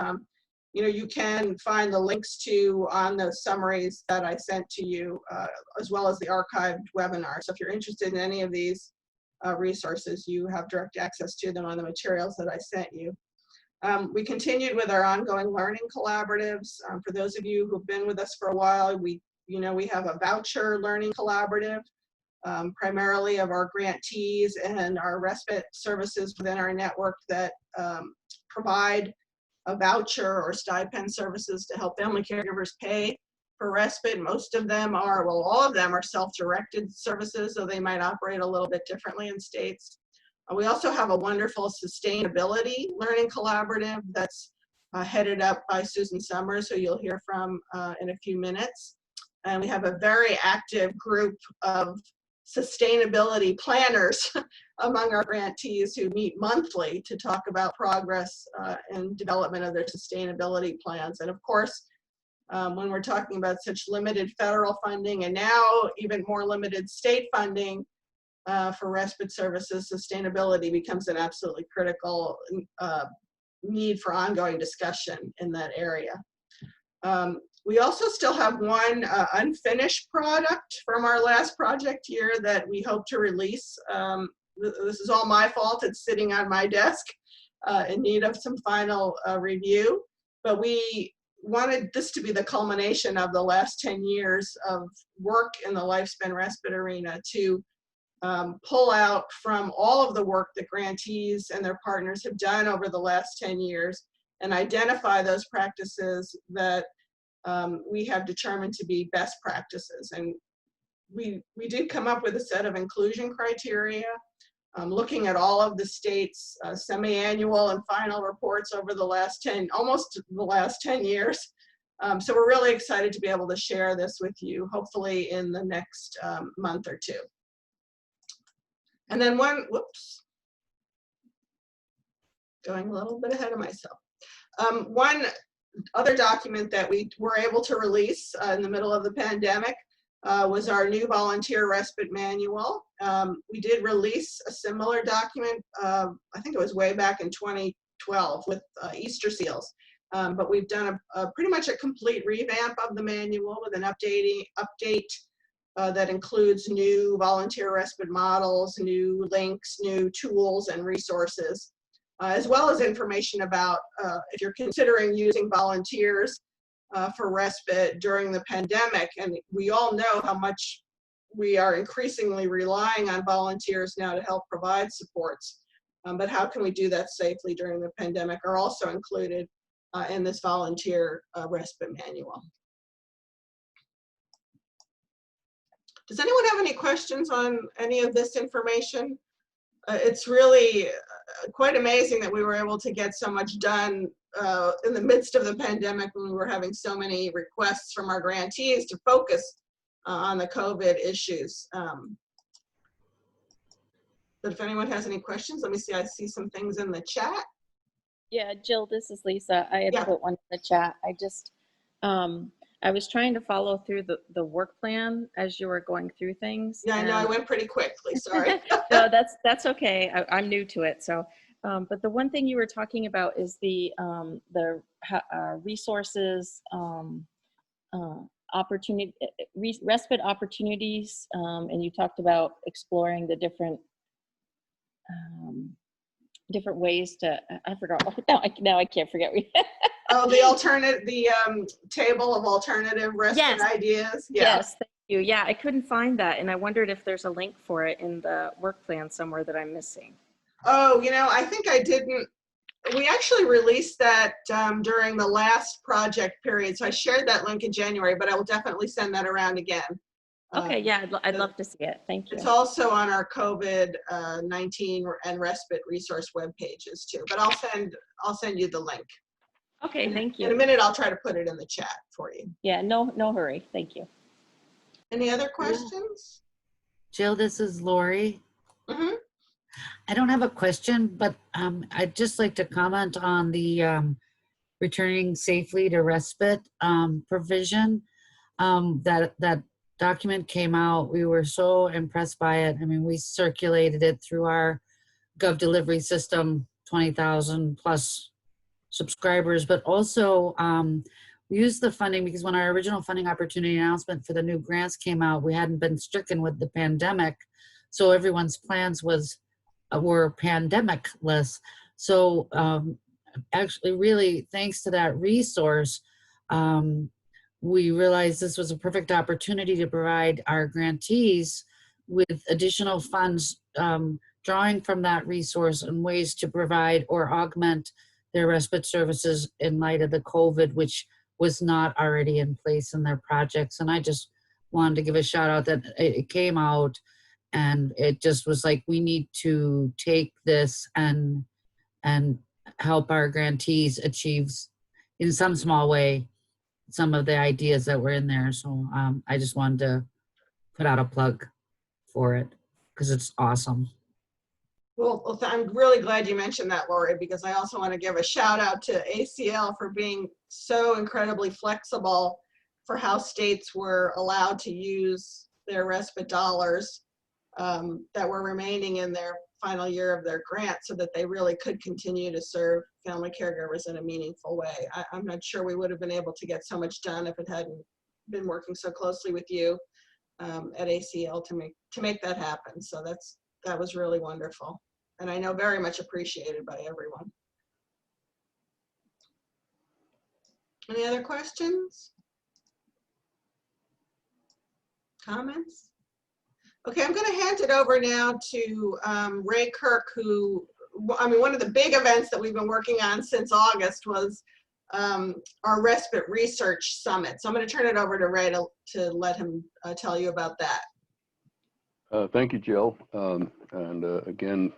you know, you can find the links to on the summaries that I sent to you, as well as the archived webinar. So if you're interested in any of these resources, you have direct access to them on the materials that I sent you. We continued with our ongoing learning collaboratives. For those of you who've been with us for a while, we have a voucher learning collaborative, primarily of our grantees and our respite services within our network that provide a voucher or stipend services to help family caregivers pay for respite. Most of them are, well, all of them are self-directed services, so they might operate a little bit differently in states. We also have a wonderful sustainability learning collaborative that's headed up by Susan Summers, who you'll hear from in a few minutes. And we have a very active group of sustainability planners among our grantees who meet monthly to talk about progress and development of their sustainability plans. And of course, when we're talking about such limited federal funding and now even more limited state funding for respite services, sustainability becomes an absolutely critical need for ongoing discussion in that area. We also still have one unfinished product from our last project year that we hope to release. This is all my fault. It's sitting on my desk in need of some final review. But we wanted this to be the culmination of the last 10 years of work in the lifespan respite arena to pull out from all of the work that grantees and their partners have done over the last 10 years and identify those practices that we have determined to be best practices. And we did come up with a set of inclusion criteria, looking at all of the states' semi-annual and final reports over the last almost the last 10 years. So we're really excited to be able to share this with you, hopefully in the next month or 2. And then going a little bit ahead of myself. One other document that we were able to release in the middle of the pandemic was our new volunteer respite manual. We did release a similar document, I think it was way back in 2012 with Easter seals. But we've done pretty much a complete revamp of the manual with an update that includes new volunteer respite models, new links, new tools and resources, as well as information about if you're considering using volunteers for respite during the pandemic. And we all know how much we are increasingly relying on volunteers now to help provide supports. But how can we do that safely during the pandemic are also included in this volunteer respite manual. Does anyone have any questions on any of this information? It's really quite amazing that we were able to get so much done in the midst of the pandemic when we were having so many requests from our grantees to focus on the COVID issues. But if anyone has any questions, let me see, I see some things in the chat. Yeah, Jill, this is Lisa. I had put one in the chat. I just, I was trying to follow through the work plan as you were going through things. Yeah, I know I went pretty quickly, sorry. No, that's okay. I'm new to it. So, but the one thing you were talking about is the resources, respite opportunities, and you talked about exploring the different ways to, I forgot. Now I can't forget. Oh, the table of alternative respite ideas. Yeah. Yes, thank you. Yeah, I couldn't find that, and I wondered if there's a link for it in the work plan somewhere that I'm missing. Oh, you know, I think I didn't. We actually released that during the last project period, so I shared that link in January, but I will definitely send that around again. Okay, yeah, I'd love to see it. Thank you. It's also on our COVID-19 and respite resource web pages too, but I'll send you the link. Okay, thank you. In a minute, I'll try to put it in the chat for you. Yeah, no hurry. Thank you. Any other questions? Jill, this is Lori. Mm-hmm. I don't have a question, but I'd just like to comment on the returning safely to respite provision. That document came out. We were so impressed by it. I mean, we circulated it through our Gov delivery system, 20,000 plus subscribers, but also we used the funding because when our original funding opportunity announcement for the new grants came out, we hadn't been stricken with the pandemic. So everyone's plans were pandemic-less. So actually really thanks to that resource, we realized this was a perfect opportunity to provide our grantees with additional funds, drawing from that resource and ways to provide or augment their respite services in light of the COVID, which was not already in place in their projects. And I just wanted to give a shout out that it came out and it just was like, we need to take this and help our grantees achieve in some small way some of the ideas that were in there. So I just wanted to put out a plug for it because it's awesome. Well, I'm really glad you mentioned that, Lori, because I also want to give a shout out to ACL for being so incredibly flexible for how states were allowed to use their respite dollars that were remaining in their final year of their grant so that they really could continue to serve family caregivers in a meaningful way. I'm not sure we would have been able to get so much done if it hadn't been working so closely with you at ACL to make that happen. So that was really wonderful. And I know very much appreciated by everyone. Any other questions? Comments? Okay, I'm going to hand it over now to Ray Kirk, who, I mean, one of the big events that we've been working on since August was our Respite Research Summit. So I'm going to turn it over to Ray to let him tell you about that. Thank you, Jill. Again,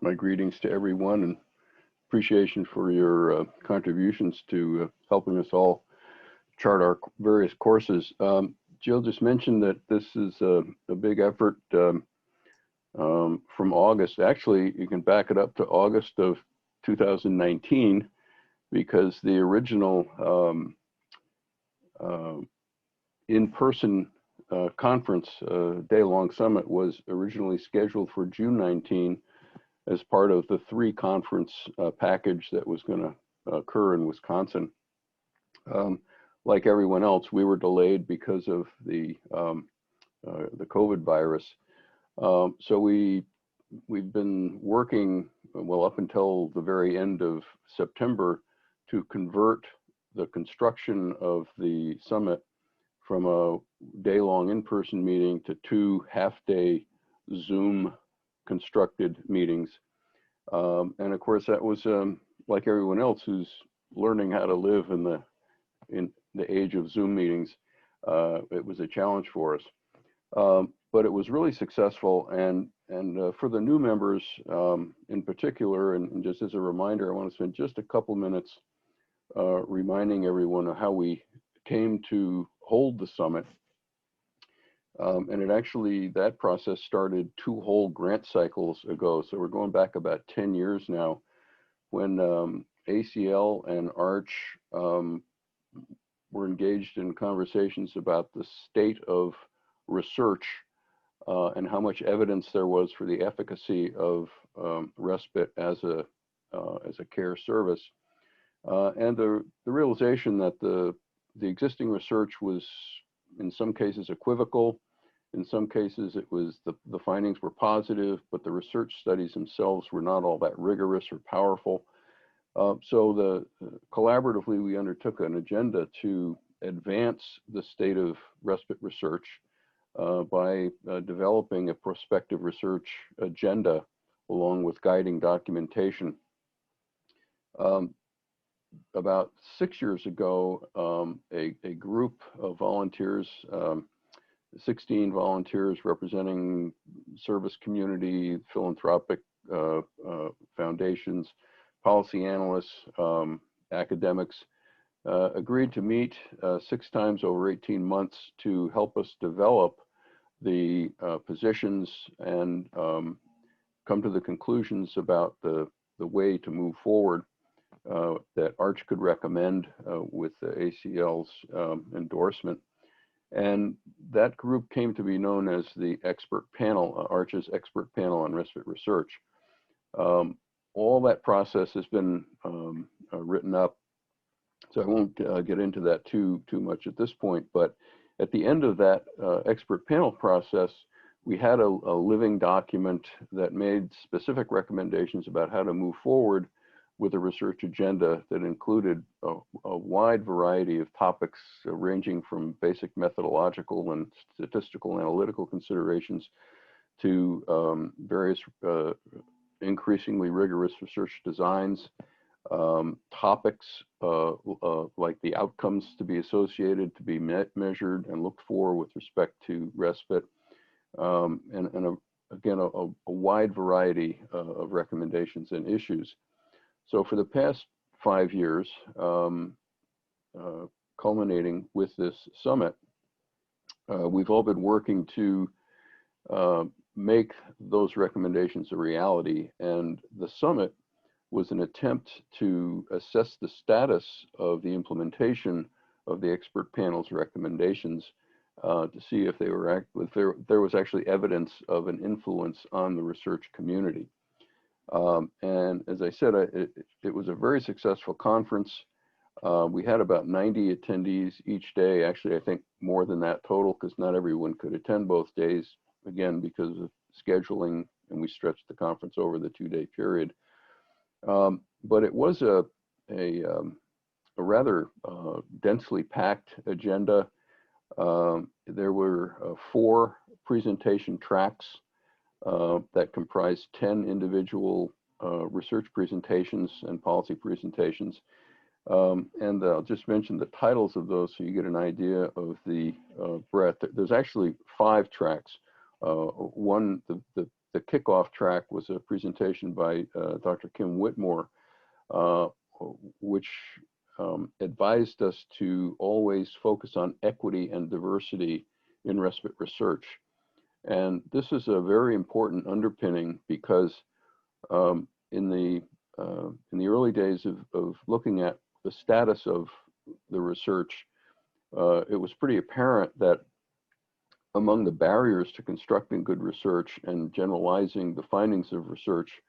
my greetings to everyone and appreciation for your contributions to helping us all chart our various courses. Jill just mentioned that this is a big effort from August. Actually, you can back it up to August of 2019 because the original in-person conference, day-long summit was originally scheduled for June 19 as part of the 3-conference package that was going to occur in Wisconsin. Like everyone else, we were delayed because of the the COVID virus. So we've been working, well, up until the very end of September to convert the construction of the summit from a day-long in-person meeting to 2 half-day Zoom constructed meetings. And of course, that was like everyone else who's learning how to live in the age of Zoom meetings. It was a challenge for us, but it was really successful. And for the new members in particular, and just as a reminder, I want to spend just a couple minutes reminding everyone of how we came to hold the summit. And it actually, that process started 2 whole grant cycles ago. So we're going back about 10 years now, when ACL and ARCH were engaged in conversations about the state of research and how much evidence there was for the efficacy of respite as a care service. And the realization that the existing research was in some cases equivocal. In some cases, it was the findings were positive, but the research studies themselves were not all that rigorous or powerful. So collaboratively, we undertook an agenda to advance the state of respite research by developing a prospective research agenda along with guiding documentation. About 6 years ago, a group of volunteers, 16 volunteers representing service community, philanthropic foundations, policy analysts, academics, agreed to meet 6 times over 18 months to help us develop the positions and come to the conclusions about the way to move forward that ARCH could recommend with the ACL's endorsement. And that group came to be known as the expert panel, ARCH's expert panel on respite research. All that process has been written up, so I won't get into that too much at this point, but at the end of that expert panel process, we had a living document that made specific recommendations about how to move forward with a research agenda that included a wide variety of topics ranging from basic methodological and statistical analytical considerations to various increasingly rigorous research designs, topics like the outcomes to be associated, to be measured and looked for with respect to respite, and again, a wide variety of recommendations and issues. So for the past 5 years, culminating with this summit, we've all been working to make those recommendations a reality. And the summit was an attempt to assess the status of the implementation of the expert panel's recommendations to see if there was actually evidence of an influence on the research community. And as I said, it was a very successful conference. We had about 90 attendees each day. Actually, I think more than that total, because not everyone could attend both days, again, because of scheduling, and we stretched the conference over the 2-day period. But it was a rather densely packed agenda. There were 4 presentation tracks that comprised 10 individual research presentations and policy presentations. And I'll just mention the titles of those so you get an idea of the breadth. There's actually 5 tracks. One, the kickoff track was a presentation by Dr. Kim Whitmore, which advised us to always focus on equity and diversity in respite research. And this is a very important underpinning because in the early days of looking at the status of the research, it was pretty apparent that among the barriers to constructing good research and generalizing the findings of research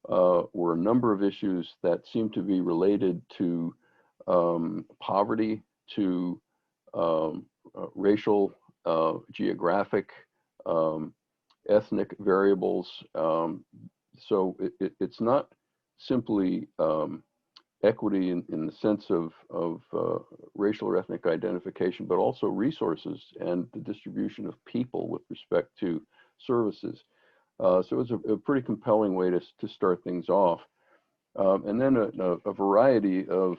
were a number of issues that seemed to be related to poverty, to racial geographic, ethnic variables. So it's not simply equity in the sense of racial or ethnic identification, but also resources and the distribution of people with respect to services. So it's a pretty compelling way to start things off. And then a variety of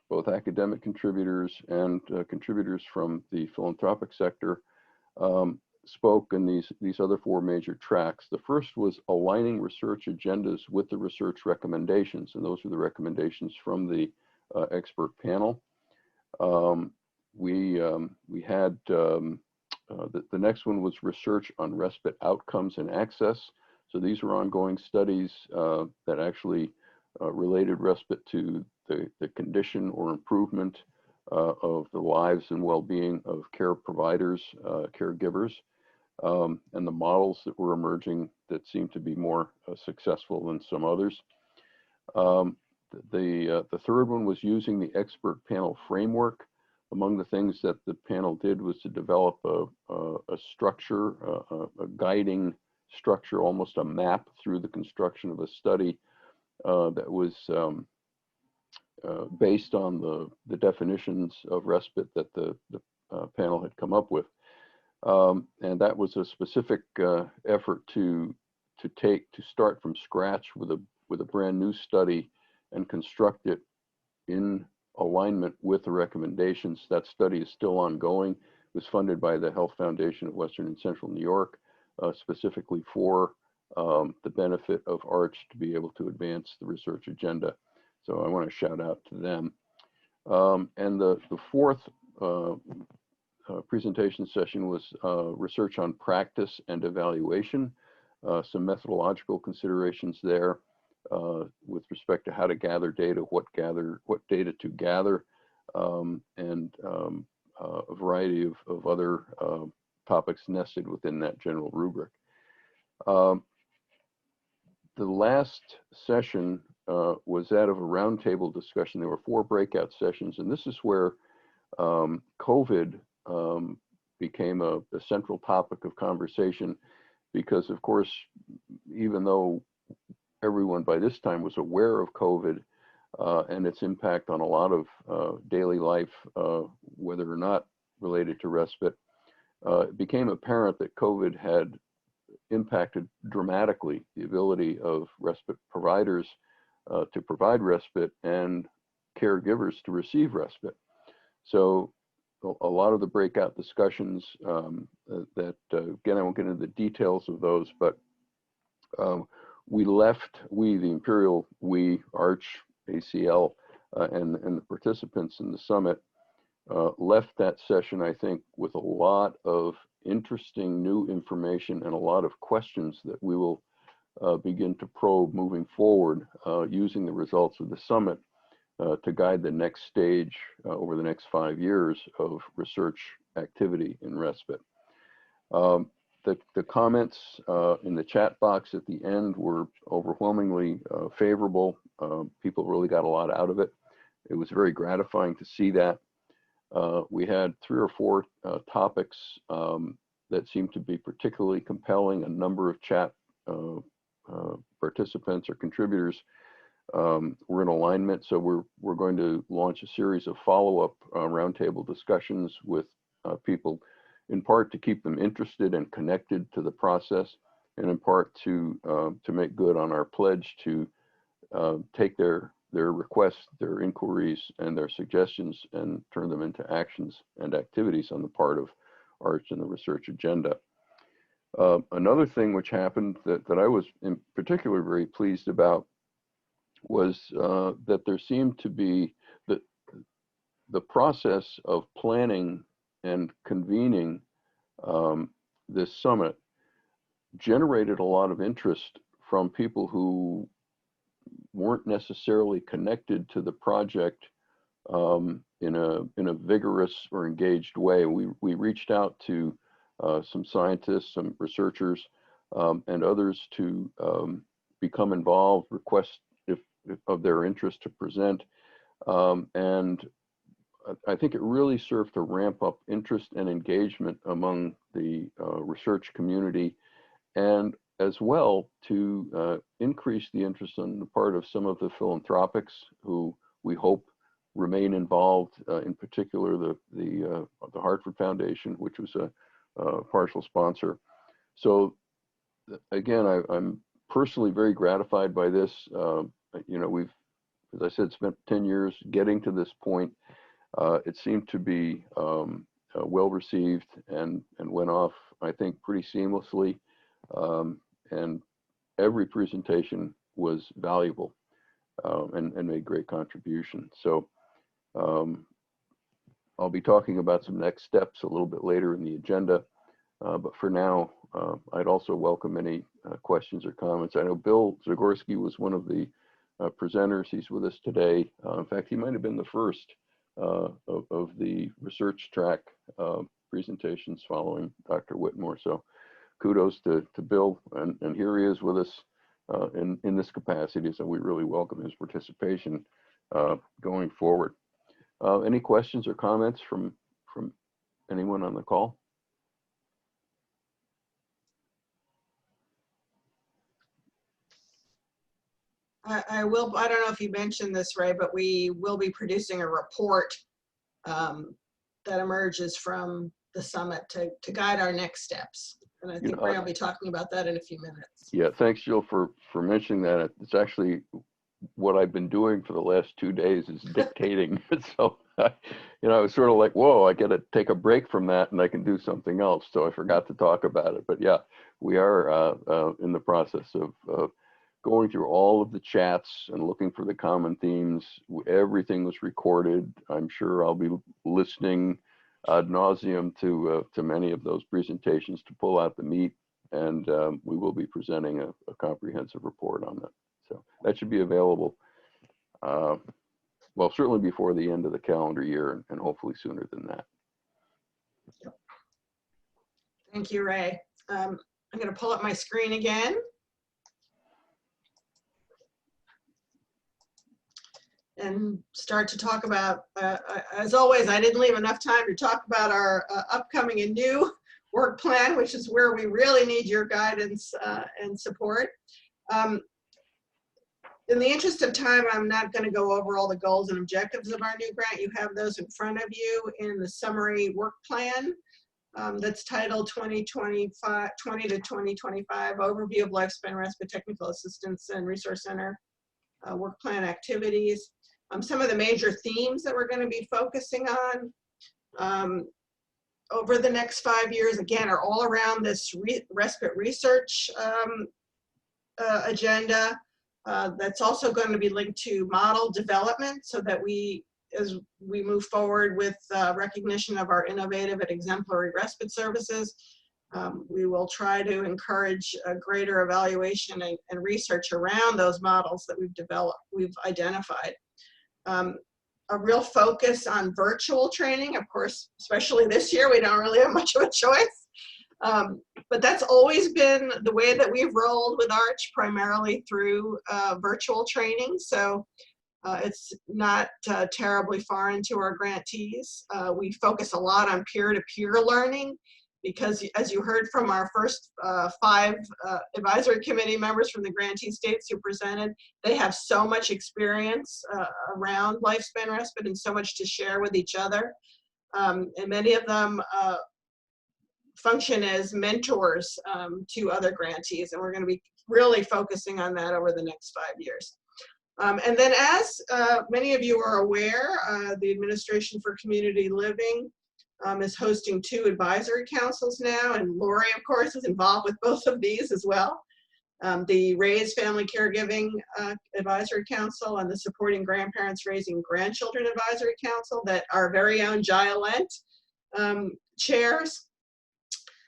both academic contributors and contributors from the philanthropic sector spoke in these other four major tracks. The first was aligning research agendas with the research recommendations, and those were the recommendations from the expert panel. We had the next one was research on respite outcomes and access. So these were ongoing studies that actually related respite to the condition or improvement of the lives and well-being of care providers, caregivers, and the models that were emerging that seemed to be more successful than some others. The third one was using the expert panel framework. Among the things that the panel did was to develop a structure, a guiding structure, almost a map through the construction of a study that was based on the definitions of respite that the panel had come up with. And that was a specific effort to start from scratch with a brand new study and construct it in alignment with the recommendations. That study is still ongoing. It was funded by the Health Foundation of Western and Central New York, specifically for the benefit of ARCH to be able to advance the research agenda. So I want to shout out to them. And the fourth presentation session was research on practice and evaluation, some methodological considerations there with respect to how to gather data, what data to gather, and a variety of other topics nested within that general rubric. The last session was that of a roundtable discussion. There were 4 breakout sessions, and this is where COVID became a central topic of conversation, because of course, even though everyone by this time was aware of COVID and its impact on a lot of daily life, whether or not related to respite, it became apparent that COVID had impacted dramatically the ability of respite providers to provide respite and caregivers to receive respite. So a lot of the breakout discussions that, again, I won't get into the details of those, but the Imperial, ARCH, ACL, and the participants in the summit left that session, I think, with a lot of interesting new information and a lot of questions that we will begin to probe moving forward using the results of the summit to guide the next stage over the next 5 years of research activity in respite. The comments in the chat box at the end were overwhelmingly favorable. People really got a lot out of it. It was very gratifying to see that. We had 3 or 4 topics that seemed to be particularly compelling. A number of chat participants or contributors were in alignment. So we're going to launch a series of follow-up roundtable discussions with people, in part to keep them interested and connected to the process, and in part to make good on our pledge to take their requests, their inquiries, and their suggestions and turn them into actions and activities on the part of ARCH and the research agenda. Another thing which happened that I was in particular very pleased about was that there seemed to be the process of planning and convening this summit generated a lot of interest from people who weren't necessarily connected to the project in a vigorous or engaged way. We reached out to some scientists, some researchers, and others to become involved, request if of their interest to present, and I think it really served to ramp up interest and engagement among the research community, and as well to increase the interest on the part of some of the philanthropics who we hope remain involved, in particular the Hartford Foundation, which was a partial sponsor. So again, I'm personally very gratified by this. You know, we've, as I said, spent 10 years getting to this point. It seemed to be well received and went off, I think, pretty seamlessly. And every presentation was valuable and made great contribution. So I'll be talking about some next steps a little bit later in the agenda. But for now, I'd also welcome any questions or comments. I know Bill Zagorski was one of the presenters. He's with us today. In fact, he might have been the first of the research track presentations following Dr. Whitmore. So kudos to Bill, and here he is with us in this capacity. So we really welcome his participation going forward. Any questions or comments from anyone on the call? I don't know if you mentioned this, Ray, but we will be producing a report that emerges from the summit to guide our next steps. And I think Ray will be talking about that in a few minutes. Yeah, thanks, Jill, for mentioning that. It's actually what I've been doing for the last 2 days is dictating. So, you know, I was sort of like, whoa, I got to take a break from that and I can do something else. So I forgot to talk about it. But yeah, we are in the process of going through all of the chats and looking for the common themes. Everything was recorded. I'm sure I'll be listening ad nauseum to many of those presentations to pull out the meat, and we will be presenting a comprehensive report on that. So that should be available, well, certainly before the end of the calendar year, and hopefully sooner than that. Thank you, Ray. I'm going to pull up my screen again. And start to talk about, as always, I didn't leave enough time to talk about our upcoming and new work plan, which is where we really need your guidance and support. In the interest of time, I'm not going to go over all the goals and objectives of our new grant. You have those in front of you in the summary work plan that's titled 2020 to 2025 Overview of Lifespan Respite Technical Assistance and Resource Center Work Plan Activities. Some of the major themes that we're going to be focusing on over the next 5 years, again, are all around this respite research agenda. That's also going to be linked to model development so that as we move forward with recognition of our innovative and exemplary respite services, we will try to encourage a greater evaluation and research around those models that we've identified. A real focus on virtual training. Of course, especially this year, we don't really have much of a choice. But that's always been the way that we've rolled with ARCH, primarily through virtual training. So it's not terribly foreign to our grantees. We focus a lot on peer-to-peer learning, because as you heard from our first 5 advisory committee members from the grantee states who presented, they have so much experience around lifespan respite and so much to share with each other. And many of them function as mentors to other grantees, and we're going to be really focusing on that over the next 5 years. And then, as many of you are aware, the Administration for Community Living is hosting 2 advisory councils now, and Lori, of course, is involved with both of these as well. The RAISE Family Caregiving Advisory Council and the Supporting Grandparents Raising Grandchildren Advisory Council that our very own Jaya Lent chairs.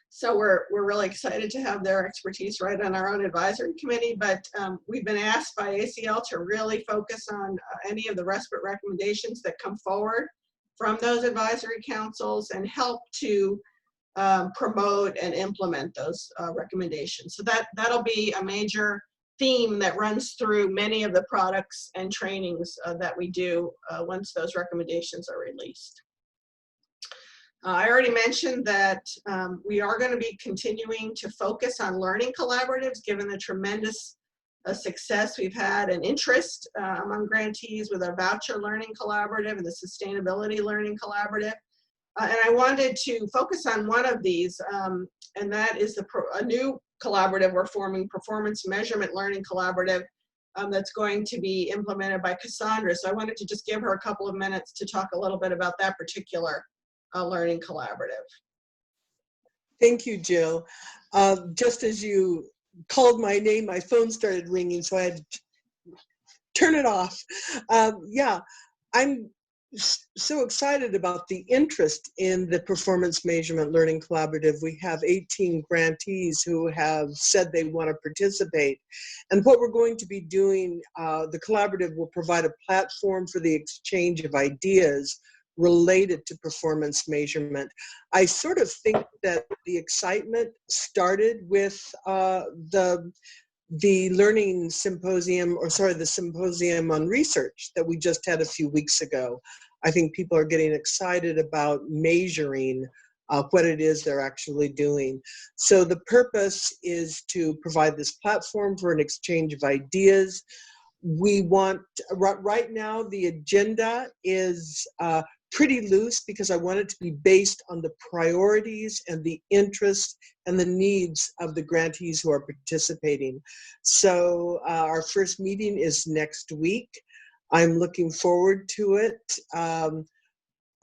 So we're really excited to have their expertise right on our own advisory committee, but we've been asked by ACL to really focus on any of the respite recommendations that come forward from those advisory councils and help to promote and implement those recommendations. So that'll be a major theme that runs through many of the products and trainings that we do once those recommendations are released. I already mentioned that we are going to be continuing to focus on learning collaboratives given the tremendous success we've had and interest among grantees with our voucher learning collaborative and the sustainability learning collaborative. And I wanted to focus on one of these, and that is a new collaborative we're forming, Performance Measurement Learning Collaborative, that's going to be implemented by Cassandra. So I wanted to just give her a couple of minutes to talk a little bit about that particular learning collaborative. Thank you, Jill. Just as you called my name, my phone started ringing, so I had to turn it off. Yeah, I'm so excited about the interest in the Performance Measurement Learning Collaborative. We have 18 grantees who have said they want to participate. And what we're going to be doing, the collaborative will provide a platform for the exchange of ideas related to performance measurement. I sort of think that the excitement started with the learning symposium, the symposium on research that we just had a few weeks ago. I think people are getting excited about measuring what it is they're actually doing. So the purpose is to provide this platform for an exchange of ideas. We want, right now the agenda is pretty loose because I want it to be based on the priorities and the interests and the needs of the grantees who are participating. So our first meeting is next week. I'm looking forward to it.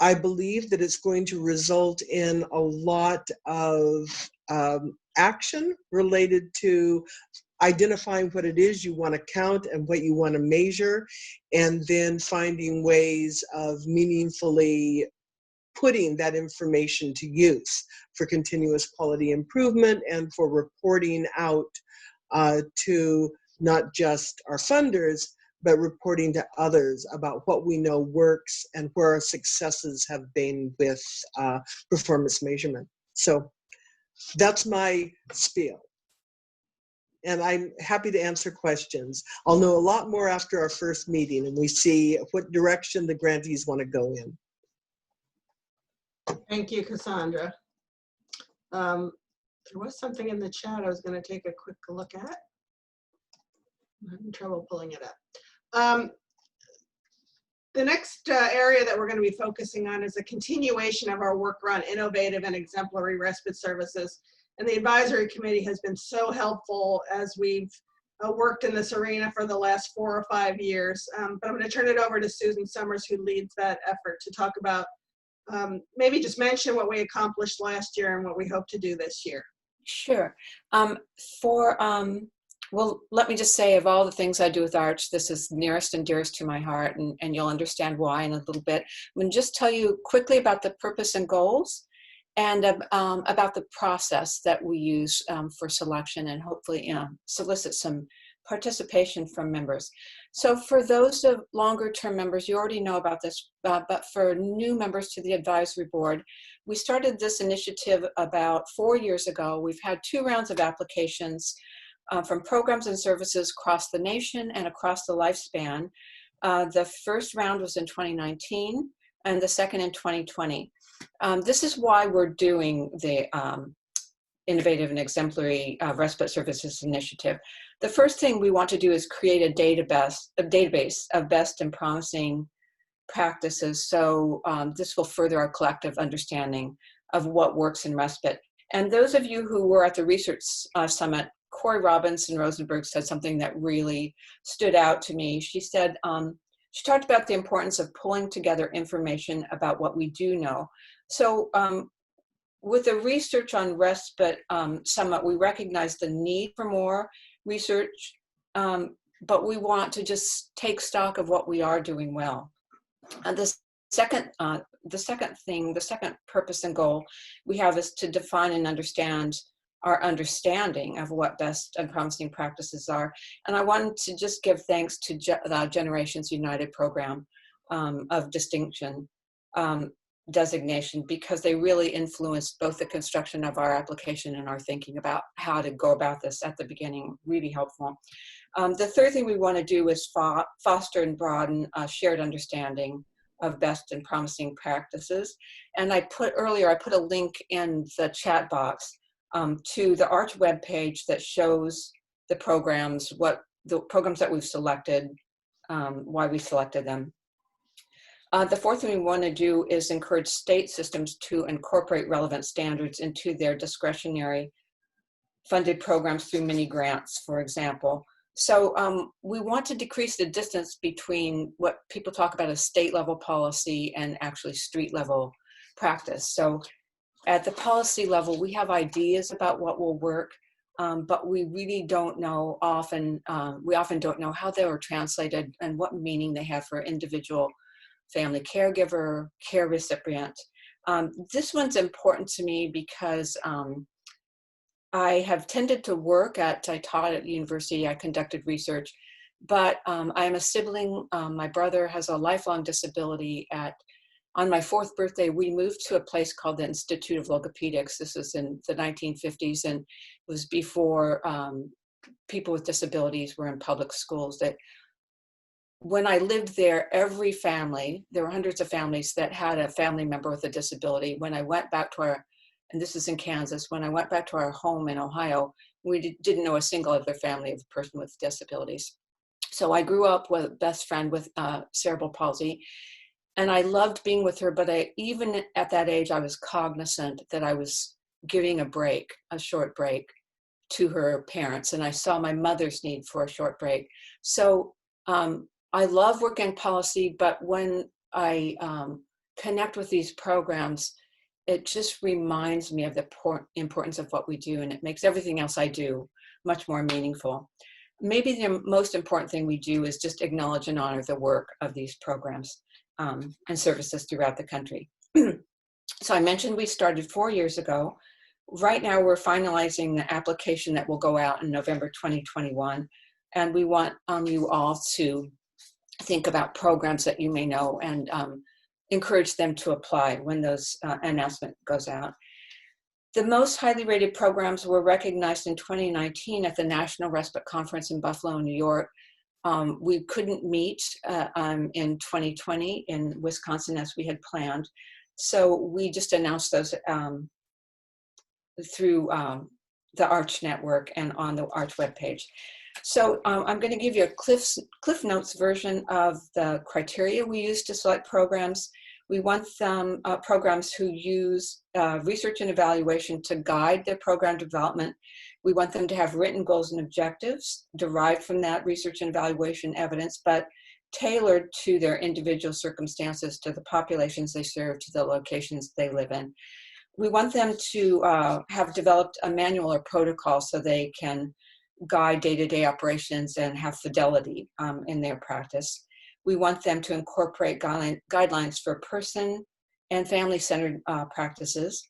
I believe that it's going to result in a lot of action related to identifying what it is you want to count and what you want to measure, and then finding ways of meaningfully putting that information to use for continuous quality improvement and for reporting out to not just our funders, but reporting to others about what we know works and where our successes have been with performance measurement. So that's my spiel. And I'm happy to answer questions. I'll know a lot more after our first meeting and we see what direction the grantees want to go in. Thank you, Cassandra. There was something in the chat I was going to take a quick look at. I'm having trouble pulling it up. The next area that we're going to be focusing on is a continuation of our work around innovative and exemplary respite services. And the advisory committee has been so helpful as we've worked in this arena for the last 4 or 5 years. But I'm going to turn it over to Susan Summers, who leads that effort, to talk about, maybe just mention what we accomplished last year and what we hope to do this year. Sure. Well, let me just say, of all the things I do with Arch, this is nearest and dearest to my heart, and you'll understand why in a little bit. I'm going to just tell you quickly about the purpose and goals, and about the process that we use for selection, and hopefully solicit some participation from members. So for those of longer term members, you already know about this, but for new members to the advisory board, we started this initiative about 4 years ago. We've had 2 rounds of applications from programs and services across the nation and across the lifespan. The first round was in 2019 and the second in 2020. This is why we're doing the Innovative and Exemplary Respite Services Initiative. The first thing we want to do is create a database of best and promising practices. So this will further our collective understanding of what works in respite. And those of you who were at the research summit, Corey Robinson-Rosenberg said something that really stood out to me. She said, she talked about the importance of pulling together information about what we do know. So with the Research on Respite Summit, we recognize the need for more research, but we want to just take stock of what we are doing well. And the second purpose and goal we have is to define and understand our understanding of what best and promising practices are. And I wanted to just give thanks to the Generations United program of distinction designation, because they really influenced both the construction of our application and our thinking about how to go about this at the beginning. Really helpful. The third thing we want to do is foster and broaden shared understanding of best and promising practices. And I put a link in the chat box to the ARCH webpage that shows the programs, the programs that we've selected, why we selected them. The fourth thing we want to do is encourage state systems to incorporate relevant standards into their discretionary funded programs through mini grants, for example. So we want to decrease the distance between what people talk about as state level policy and actually street level practice. So at the policy level, we have ideas about what will work, but we really don't know we often don't know how they were translated and what meaning they have for individual family caregiver, care recipient. This one's important to me because I have tended to work I taught at university, I conducted research, but I am a sibling. My brother has a lifelong disability. On my 4th birthday, we moved to a place called the Institute of Logopedics. This was in the 1950s, and it was before people with disabilities were in public schools. When I lived there, every family, there were hundreds of families that had a family member with a disability. When I went back to and this is in Kansas, when I went back to our home in Ohio, we didn't know a single other family of a person with disabilities. So I grew up with a best friend with cerebral palsy, and I loved being with her, but even at that age, I was cognizant that I was giving a short break to her parents, and I saw my mother's need for a short break. So I love working policy, but when I connect with these programs, it just reminds me of the importance of what we do, and it makes everything else I do much more meaningful. Maybe the most important thing we do is just acknowledge and honor the work of these programs and services throughout the country. So I mentioned we started 4 years ago. Right now we're finalizing the application that will go out in November 2021, and we want you all to think about programs that you may know and encourage them to apply when those announcement goes out. The most highly rated programs were recognized in 2019 at the National Respite Conference in Buffalo, New York. We couldn't meet in 2020 in Wisconsin as we had planned. So we just announced those through the ARCH network and on the ARCH webpage. So I'm going to give you a Cliff Notes version of the criteria we use to select programs. We want them programs who use research and evaluation to guide their program development. We want them to have written goals and objectives derived from that research and evaluation evidence, but tailored to their individual circumstances, to the populations they serve, to the locations they live in. We want them to have developed a manual or protocol so they can guide day-to-day operations and have fidelity in their practice. We want them to incorporate guidelines for person and family-centered practices.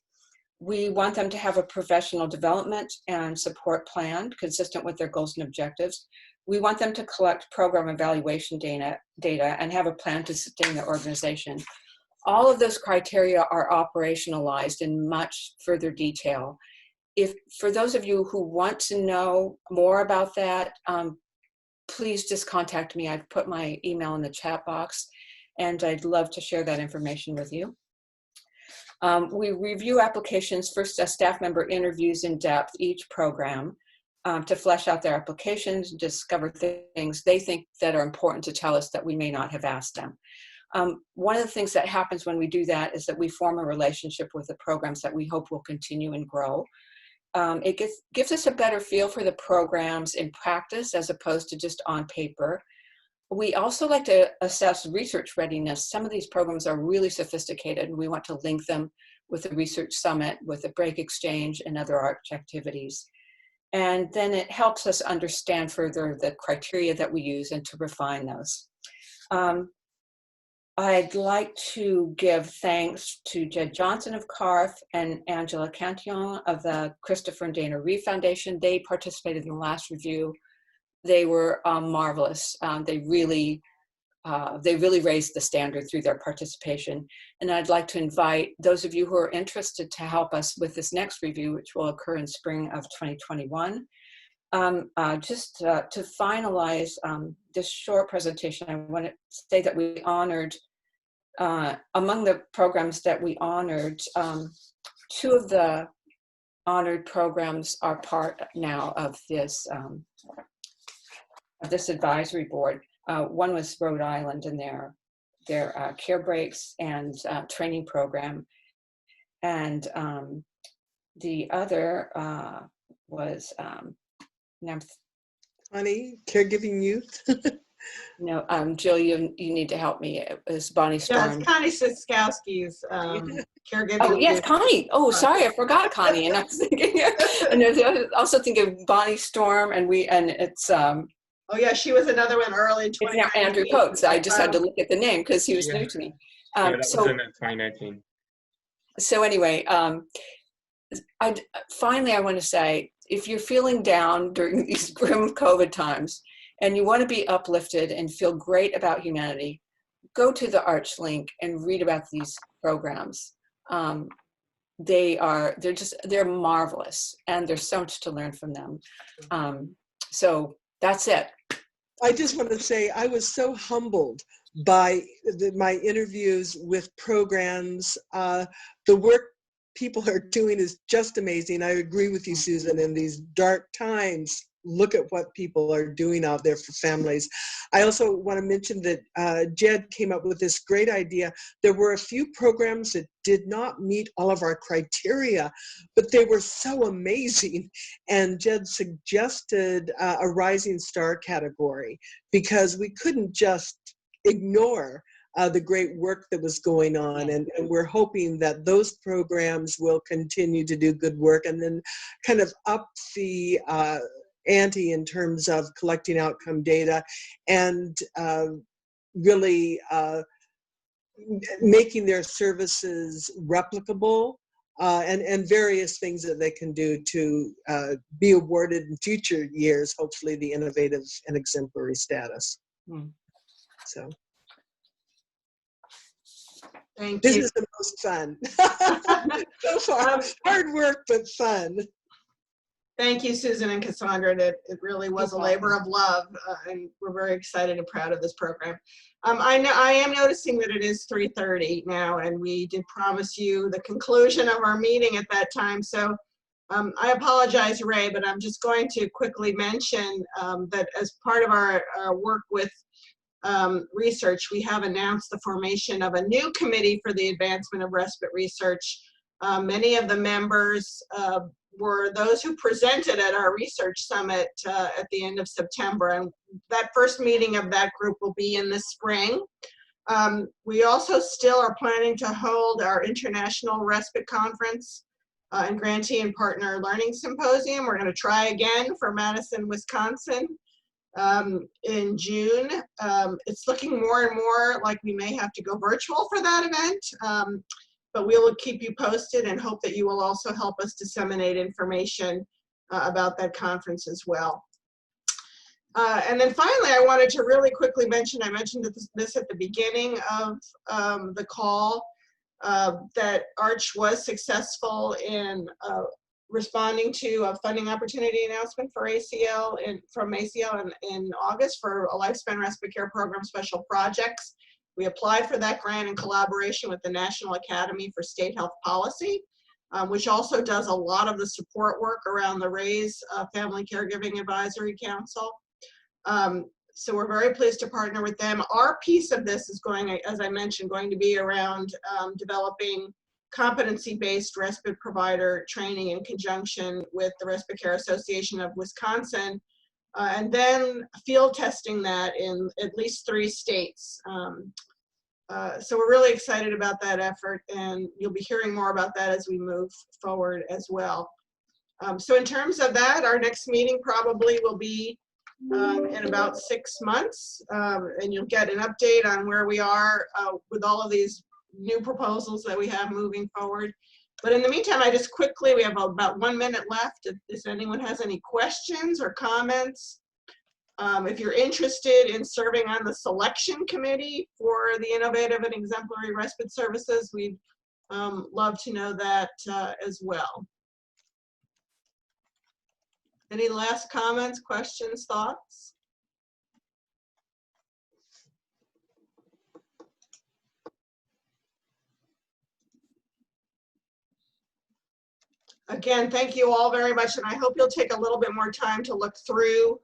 We want them to have a professional development and support plan consistent with their goals and objectives. We want them to collect program evaluation data and have a plan to sustain their organization. All of those criteria are operationalized in much further detail. For those of you who want to know more about that, please just contact me. I've put my email in the chat box, and I'd love to share that information with you. We review applications. First, a staff member interviews in depth each program to flesh out their applications, discover things they think that are important to tell us that we may not have asked them. One of the things that happens when we do that is that we form a relationship with the programs that we hope will continue and grow. It gives us a better feel for the programs in practice as opposed to just on paper. We also like to assess research readiness. Some of these programs are really sophisticated, and we want to link them with the Research Summit, with the Break Exchange, and other ARCH activities. And then it helps us understand further the criteria that we use and to refine those. I'd like to give thanks to Jed Johnson of CARF and Angela Cantillon of the Christopher and Dana Reeve Foundation. They participated in the last review. They were marvelous. They really raised the standard through their participation. And I'd like to invite those of you who are interested to help us with this next review, which will occur in spring of 2021. Just to finalize this short presentation, I want to say that we honored, among the programs that we honored, 2 of the honored programs are part now of this advisory board. One was Rhode Island and their care breaks and training program, and the other was Honey, Caregiving Youth. no, Jill, you need to help me. It was Bonnie Storm. Yes, Connie Siskowski's Caregiving Oh yes, Youth. Connie. Oh, sorry, I forgot Connie. And I was thinking, and I was also thinking of Bonnie Storm, and it's. Oh yeah, she was another one early in It's now Andrew Coates. I just had to look at the name because he was new to me. Yeah, that was in 2019. So anyway, finally, I want to say, if you're feeling down during these grim COVID times and you want to be uplifted and feel great about humanity, go to the Arch link and read about these programs. They're marvelous, and there's so much to learn from them. So that's it. I just want to say I was so humbled by my interviews with programs. The work people are doing is just amazing. I agree with you, Susan. In these dark times, look at what people are doing out there for families. I also want to mention that Jed came up with this great idea. There were a few programs that did not meet all of our criteria, but they were so amazing. And Jed suggested a rising star category because we couldn't just ignore the great work that was going on, and we're hoping that those programs will continue to do good work and then kind of up the ante in terms of collecting outcome data and really making their services replicable and various things that they can do to be awarded in future years, hopefully the innovative and exemplary status. So. Thank this you. is the most fun. So far, hard work, but fun. Thank you, Susan and Cassandra. It really was a labor of love, and we're very excited and proud of this program. I am noticing that it is 3:30 now, and we did promise you the conclusion of our meeting at that time. So I apologize, Ray, but I'm just going to quickly mention that as part of our work with research, we have announced the formation of a new committee for the advancement of respite research. Many of the members were those who presented at our research summit at the end of September, and that first meeting of that group will be in the spring. We also still are planning to hold our International Respite Conference and Grantee and Partner Learning Symposium. We're going to try again for Madison, Wisconsin in June. It's looking more and more like we may have to go virtual for that event. But we will keep you posted and hope that you will also help us disseminate information about that conference as well. And then finally, I wanted to really quickly mention, I mentioned this at the beginning of the call, that Arch was successful in responding to a funding opportunity announcement for ACL from ACL in August for a lifespan respite care program special projects. We applied for that grant in collaboration with the National Academy for State Health Policy, which also does a lot of the support work around the RAISE Family Caregiving Advisory Council. So we're very pleased to partner with them. Our piece of this is going, as I mentioned, going to be around developing competency-based respite provider training in conjunction with the Respite Care Association of Wisconsin, and then field testing that in at least 3 states. So we're really excited about that effort, and you'll be hearing more about that as we move forward as well. So in terms of that, our next meeting probably will be in about 6 months, and you'll get an update on where we are with all of these new proposals that we have moving forward. But in the meantime, I just quickly, we have about 1 minute left. If anyone has any questions or comments, if you're interested in serving on the selection committee for the innovative and exemplary respite services, we'd love to know that as well. Any last comments, questions, thoughts? Again, thank you all very much, and I hope you'll take a little bit more time to look through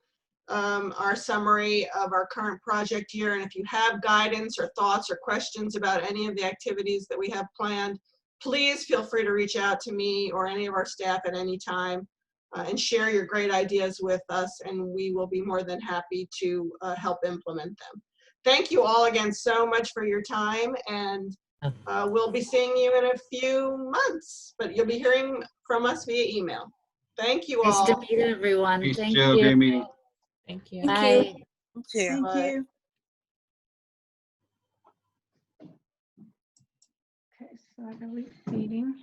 our summary of our current project year. And if you have guidance or thoughts or questions about any of the activities that we have planned, please feel free to reach out to me or any of our staff at any time and share your great ideas with us, and we will be more than happy to help implement them. Thank you all again so much for your time, and we'll be seeing you in a few months, but you'll be hearing from us via email. Thank you all. Nice to meet everyone. Thanks, Thank Jill. you. Great meeting. Thank you. Thank Bye. you. Thank you. Thank Bye. you. Okay, so I delete meeting.